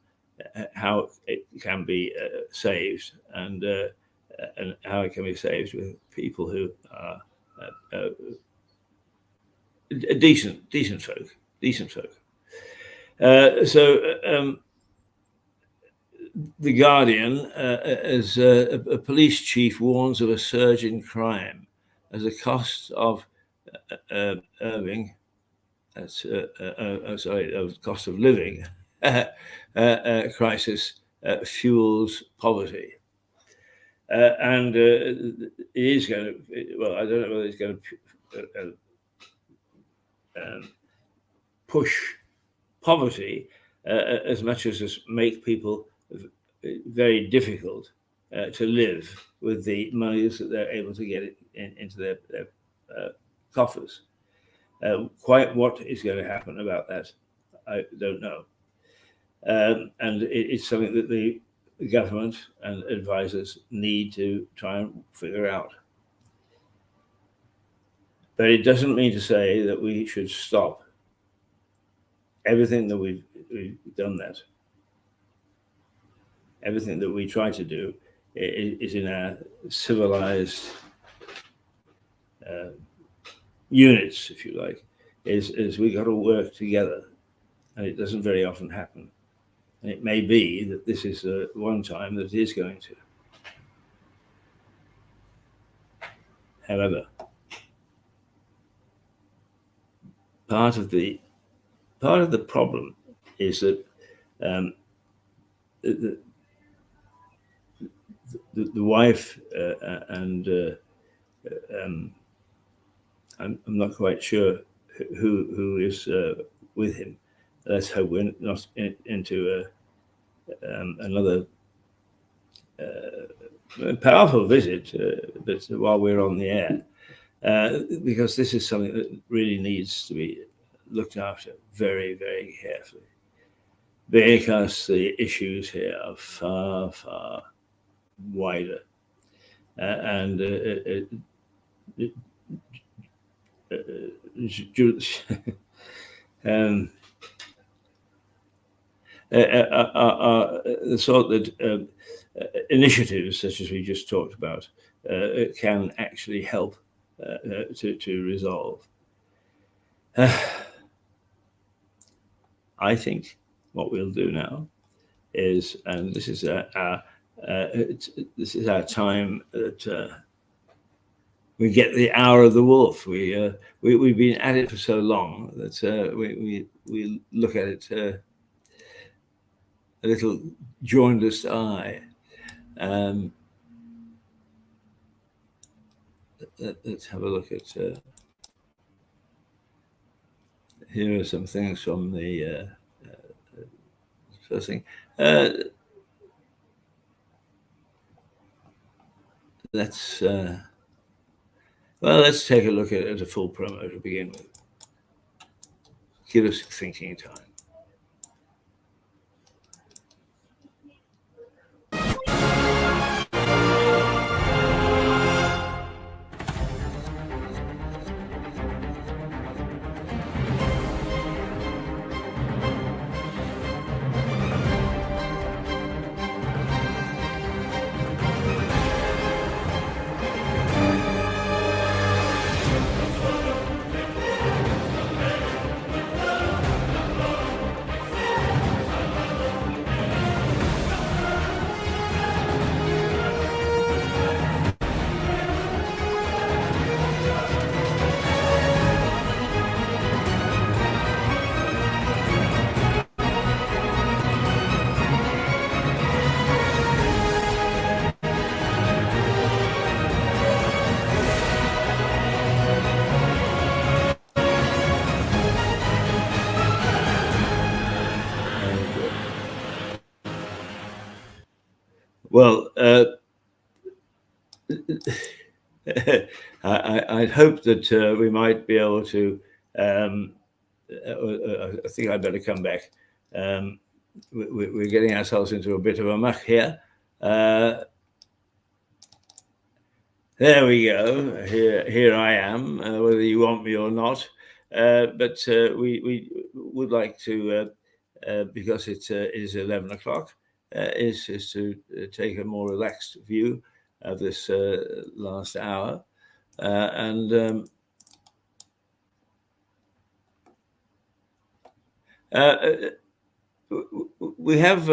how it can be saved, and how it can be saved with people who are decent folk. So The Guardian, as a police chief warns of a surge in crime as a cost of living crisis fuels poverty. And it is going to, well, I don't know whether it's going to push poverty as much as make people very difficult to live with the monies that they're able to get into their coffers. Quite what is going to happen about that, I don't know. And it's something that the government and advisors need to try and figure out. But it doesn't mean to say that we should stop everything that we've done that. Everything that we try to do is in our civilized units, if you like, is we got to work together, and it doesn't very often happen. And it may be that this is one time that it is going to. However, part of the problem is that the wife and I'm not quite sure who is with him. Let's hope we're not into another powerful visit, but while we're on the air, because this is something that really needs to be looked after very, very carefully, because the issues here are far, far wider. And the sort that initiatives such as we just talked about can actually help to resolve. I think what we'll do now is, and this is our time that we get the hour of the wolf. We've been at it for so long that we look at it a little jaundiced eye. Let's have a look at. Here are some things from the first thing. Let's take a look at a full promo to begin with. Give us thinking time. Well, I'd hope that we might be able to. I think I'd better come back. We're getting ourselves into a bit of a muck here. There we go. Here I am, whether you want me or not. But we would like to, because it is 11 o'clock, is to take a more relaxed view of this last hour. We have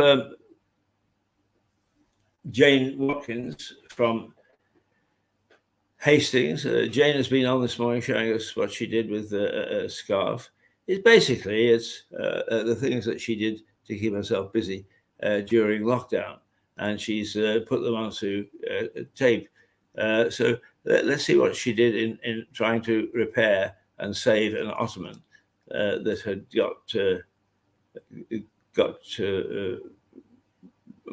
Jane Watkins from Hastings. Jane has been on this morning showing us what she did with a scarf. It's the things that she did to keep herself busy during lockdown, and she's put them onto tape. So let's see what she did in trying to repair and save an ottoman that had got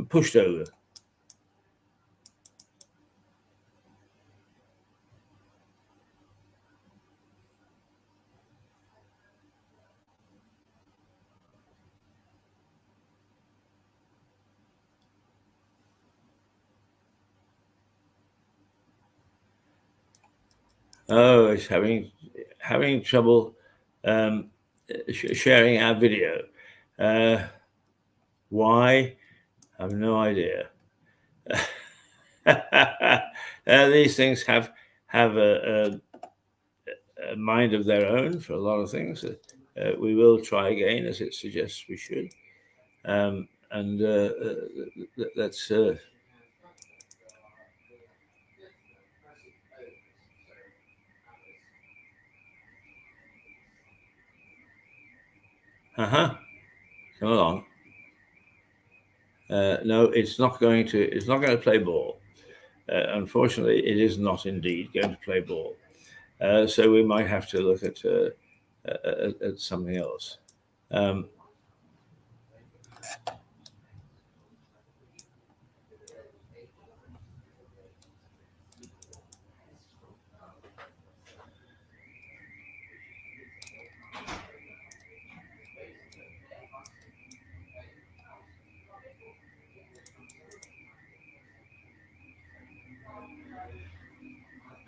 pushed over. Oh, it's having trouble sharing our video. Why? I have no idea. These things have a mind of their own for a lot of things. We will try again, as it suggests we should. Let's. Come along. No, it's not going to. It's not going to play ball. Unfortunately, it is not indeed going to play ball. So we might have to look at something else.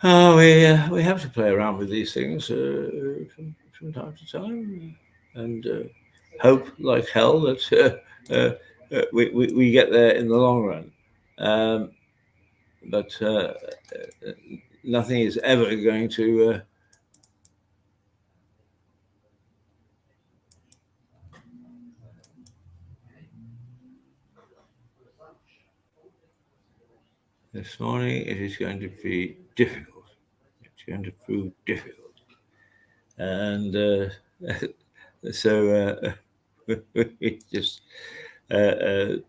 Oh, we have to play around with these things from time to time, and hope like hell that we get there in the long run. But nothing is ever going to. This morning it is going to be difficult. It's going to prove difficult, and so we just we'll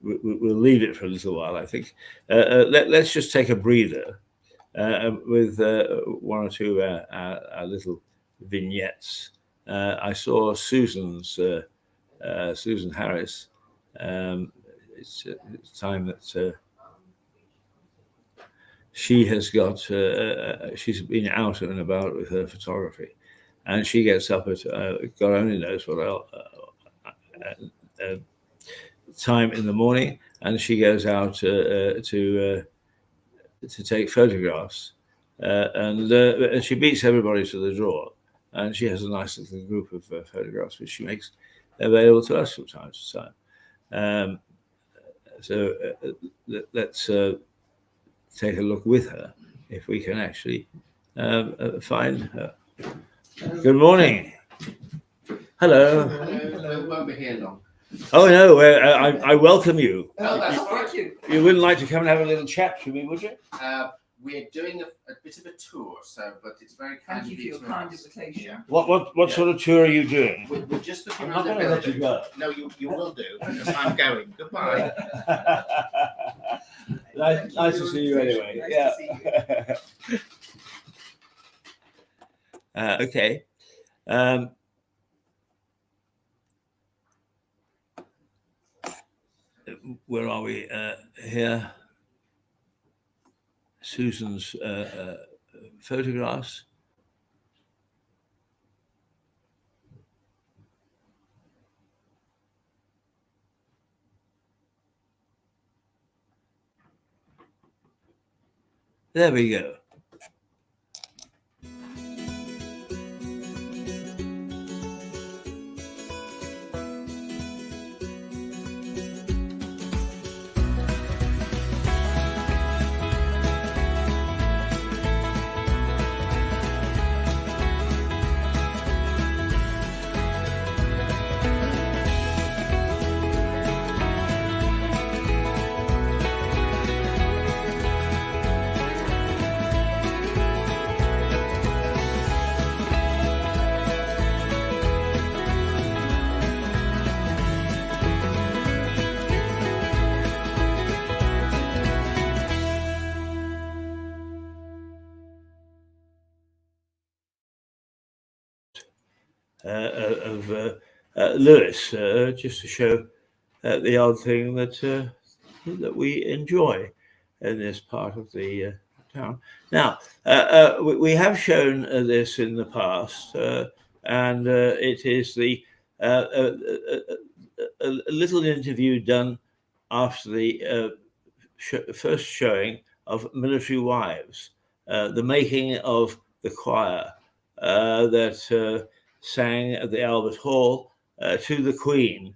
leave it for a little while. I think let's just take a breather with one or two our little vignettes. I saw Susan's Susan Harris. It's time that. She has got, she's been out and about with her photography, and she gets up at God only knows what time in the morning, and she goes out to take photographs, and she beats everybody to the draw, and she has a nice little group of photographs which she makes available to us from time to time. So let's take a look with her if we can actually find her. Good morning. Hello. Hello. We won't be here long. Oh no, I welcome you. Oh, that's thank you. You wouldn't like to come and have a little chat with me, would you? We're doing a bit of a tour, but it's very kind Thank of you for your kind invitation. Yeah. What sort of tour are you doing? We're just looking I'm around not the going to let you building. go. No, you will do, because I'm going. Goodbye. Nice to see you anyway. Nice Yeah. to see you. Okay. Where are we? Here. Susan's photographs. There we go. Of Lewis, just to show the odd thing that we enjoy in this part of the town. Now, we have shown this in the past, and it is the a little interview done after the first showing of Military Wives, the making of the choir that sang at the Albert Hall to the Queen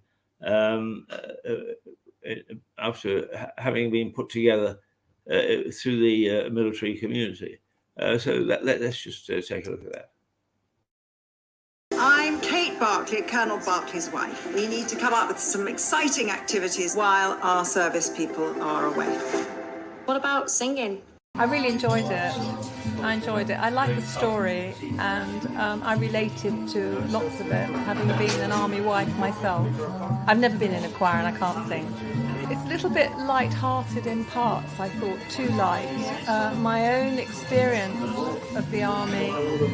after having been put together through the military community. So let's just take a look at that. I'm Kate Barclay, Colonel Barclay's wife. We need to come up with some exciting activities while our service people are away. What about singing? I really enjoyed it. I liked the story, and I related to lots of it, having been an army wife myself. I've never been in a choir and I can't sing. It's a little bit light-hearted in parts, I thought, too light. My own experience of the army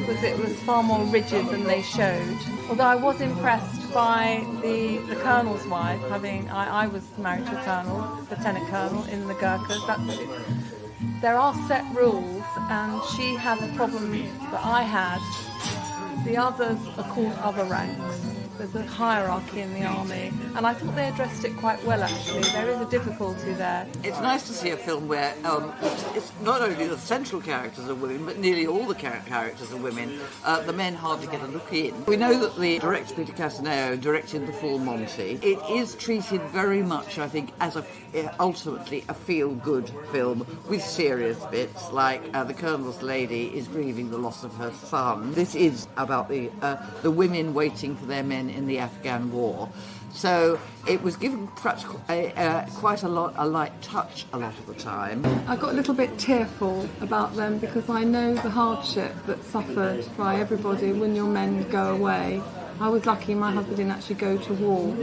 was it was far more rigid than they showed. Although I was impressed by the colonel's wife, I was married to a colonel, lieutenant colonel in the Gurkhas. There are set rules, and she had the problem that I had. The others are called other ranks. There's a hierarchy in the army, and I thought they addressed it quite well, actually. There is a difficulty there. It's nice to see a film where it's not only the central characters are women, but nearly all the characters are women. The men hardly get a look in. We know that the director, Peter Castaneo, directed The Full Monty. It is treated very much, I think, as ultimately a feel-good film with serious bits, like the Colonel's lady is grieving the loss of her son. This is about the women waiting for their men in the Afghan war. So it was given perhaps quite a light touch a lot of the time. I got a little bit tearful about them because I know the hardship that's suffered by everybody when your men go away. I was lucky my husband didn't actually go to war,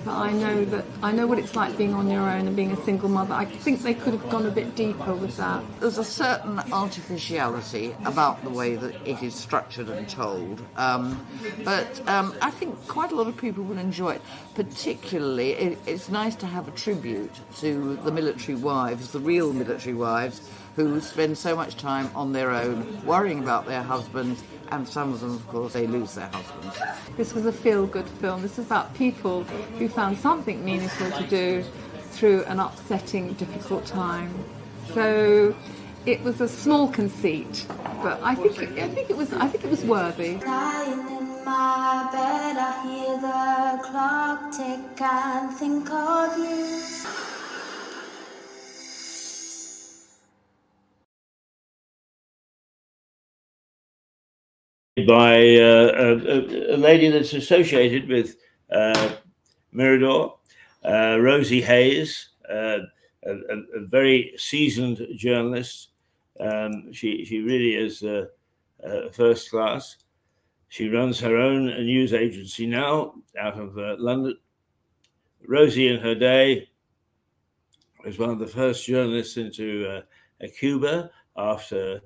but I know what it's like being on your own and being a single mother. I think they could have gone a bit deeper with that. There's a certain artificiality about the way that it is structured and told, but I think quite a lot of people will enjoy it. Particularly, it's nice to have a tribute to the military wives, the real military wives, who spend so much time on their own, worrying about their husbands, and some of them, of course, they lose their husbands. This was a feel-good film. This is about people who found something meaningful to do through an upsetting, difficult time. So it was a small conceit, but I think it was worthy. Lying in my bed, I hear the clock tick and think of you. By a lady that's associated with Mirador, Rosie Hayes, a very seasoned journalist. She really is first class. She runs her own news agency now out of London. Rosie, in her day, was one of the first journalists into Cuba after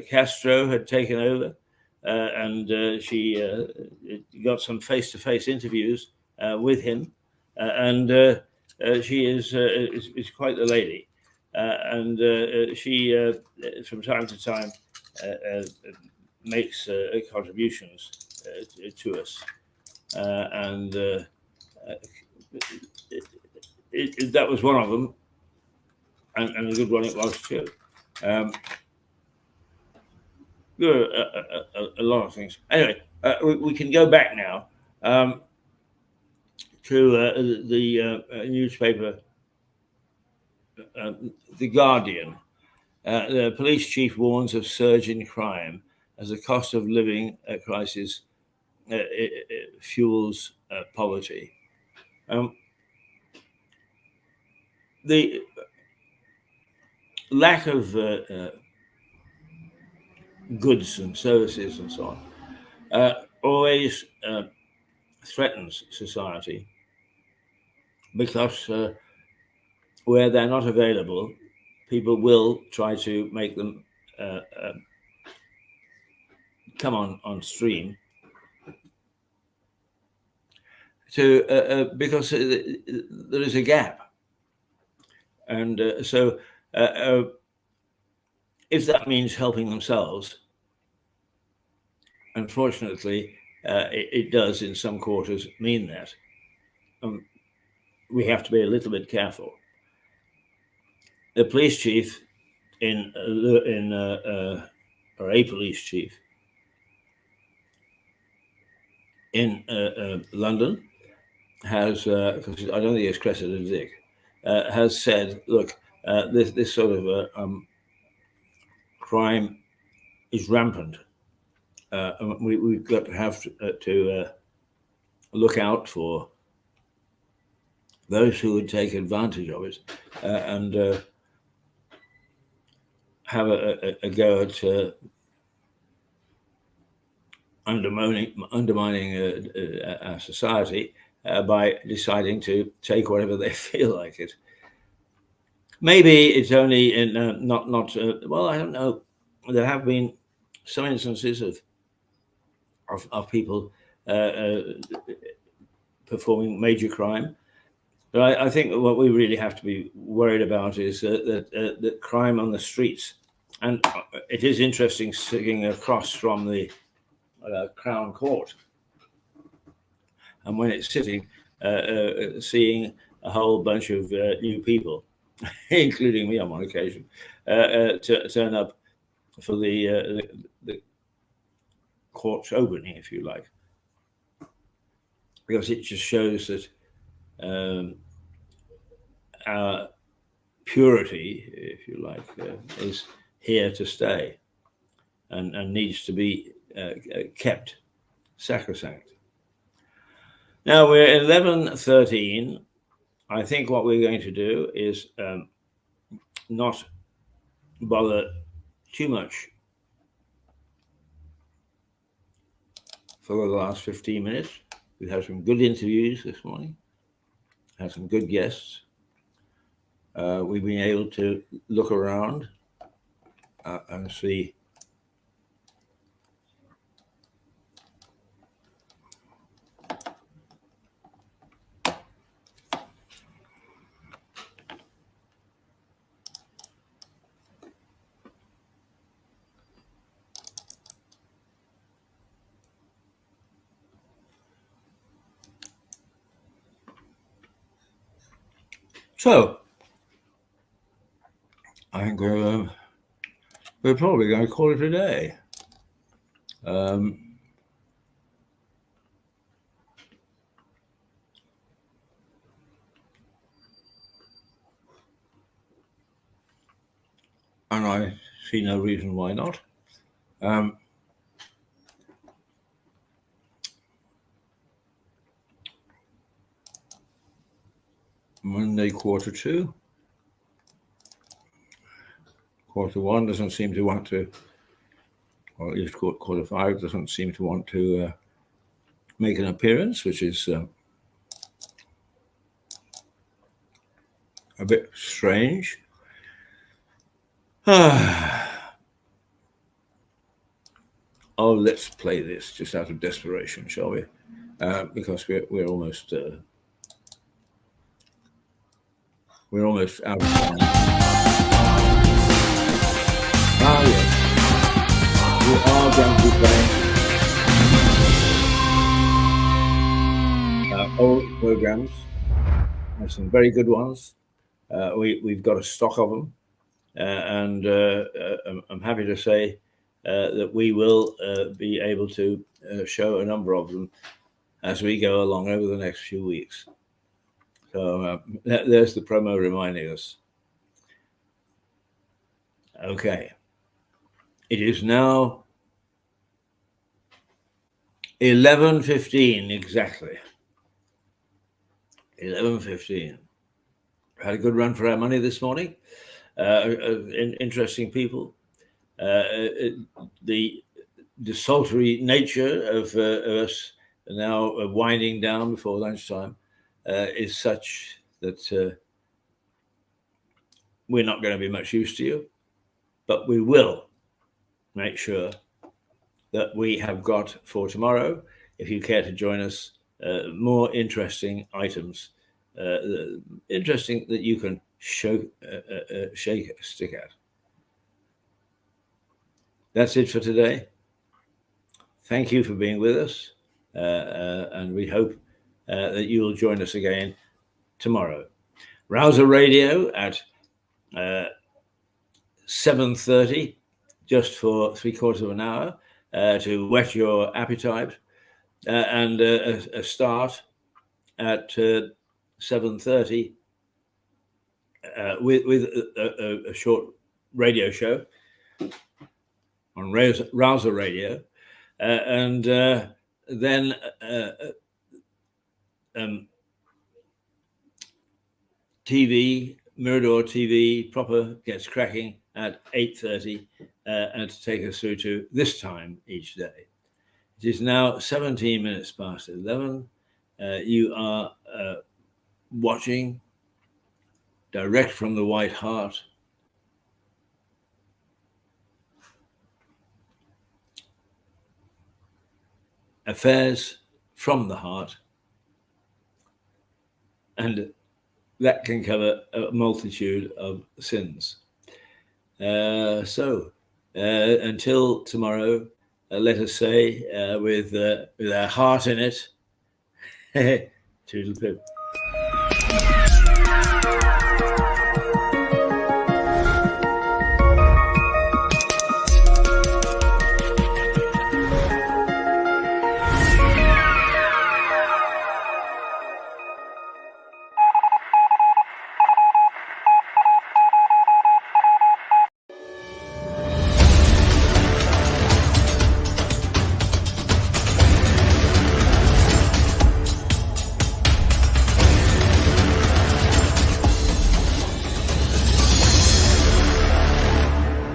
Castro had taken over, and she got some face-to-face interviews with him, and she is quite the lady, and she from time to time makes contributions to us, and that was one of them, and a good one it was too. A lot of things. Anyway, we can go back now to the newspaper, The Guardian. The police chief warns of surge in crime as the cost of living crisis fuels poverty. The lack of goods and services and so on always threatens society, because where they're not available, people will try to make them come on stream because there is a gap, and so if that means helping themselves, unfortunately, it does in some quarters mean that. We have to be a little bit careful. The police chief or a police chief in London has, because I don't think it's Cressida Dick, has said, look, this sort of crime is rampant. We've got to have to look out for those who would take advantage of it, and have a go at undermining our society by deciding to take whatever they feel like it. Maybe it's only in not well, I don't know. There have been some instances of people performing major crime, but I think what we really have to be worried about is the crime on the streets. And it is interesting sitting across from the Crown Court, and when it's sitting, seeing a whole bunch of new people, including me on one occasion, to turn up for the court's opening, if you like, because it just shows that our purity, if you like, is here to stay and needs to be kept sacrosanct. Now we're 11:13. I think what we're going to do is not bother too much for the last 15 minutes. We've had some good interviews this morning, had some good guests. We've been able to look around and see so I think we're probably going to call it a day. And I see no reason why not. Monday, Q2. Q1 doesn't seem to want to, or at least Q5 doesn't seem to want to make an appearance, which is a bit strange. Oh, let's play this just out of desperation, shall we? Because we're almost out of time. Ah, yes, we are going to be playing old programs. There's some very good ones. We've got a stock of them, and I'm happy to say that we will be able to show a number of them as we go along over the next few weeks. So there's the promo reminding us. Okay. It is now 11:15 exactly. 11:15. Had a good run for our money this morning. Interesting people. The desultory nature of us now winding down before lunchtime is such that we're not going to be much use to you, but we will make sure that we have got for tomorrow, if you care to join us, more interesting items, interesting that you can shake a stick at. That's it for today. Thank you for being with us, and we hope that you will join us again tomorrow. Rouser Radio at 7:30, just for 3/4 of an hour, to whet your appetite, and a start at 7:30 with a short radio show on Rouser Radio, and then TV, Mirador TV proper gets cracking at 8:30 and to take us through to this time each day. It is now 17 minutes past 11. You are watching direct from the White Hart Affairs from the Heart, and that can cover a multitude of sins. So until tomorrow, let us say with our heart in it, toodle-pip.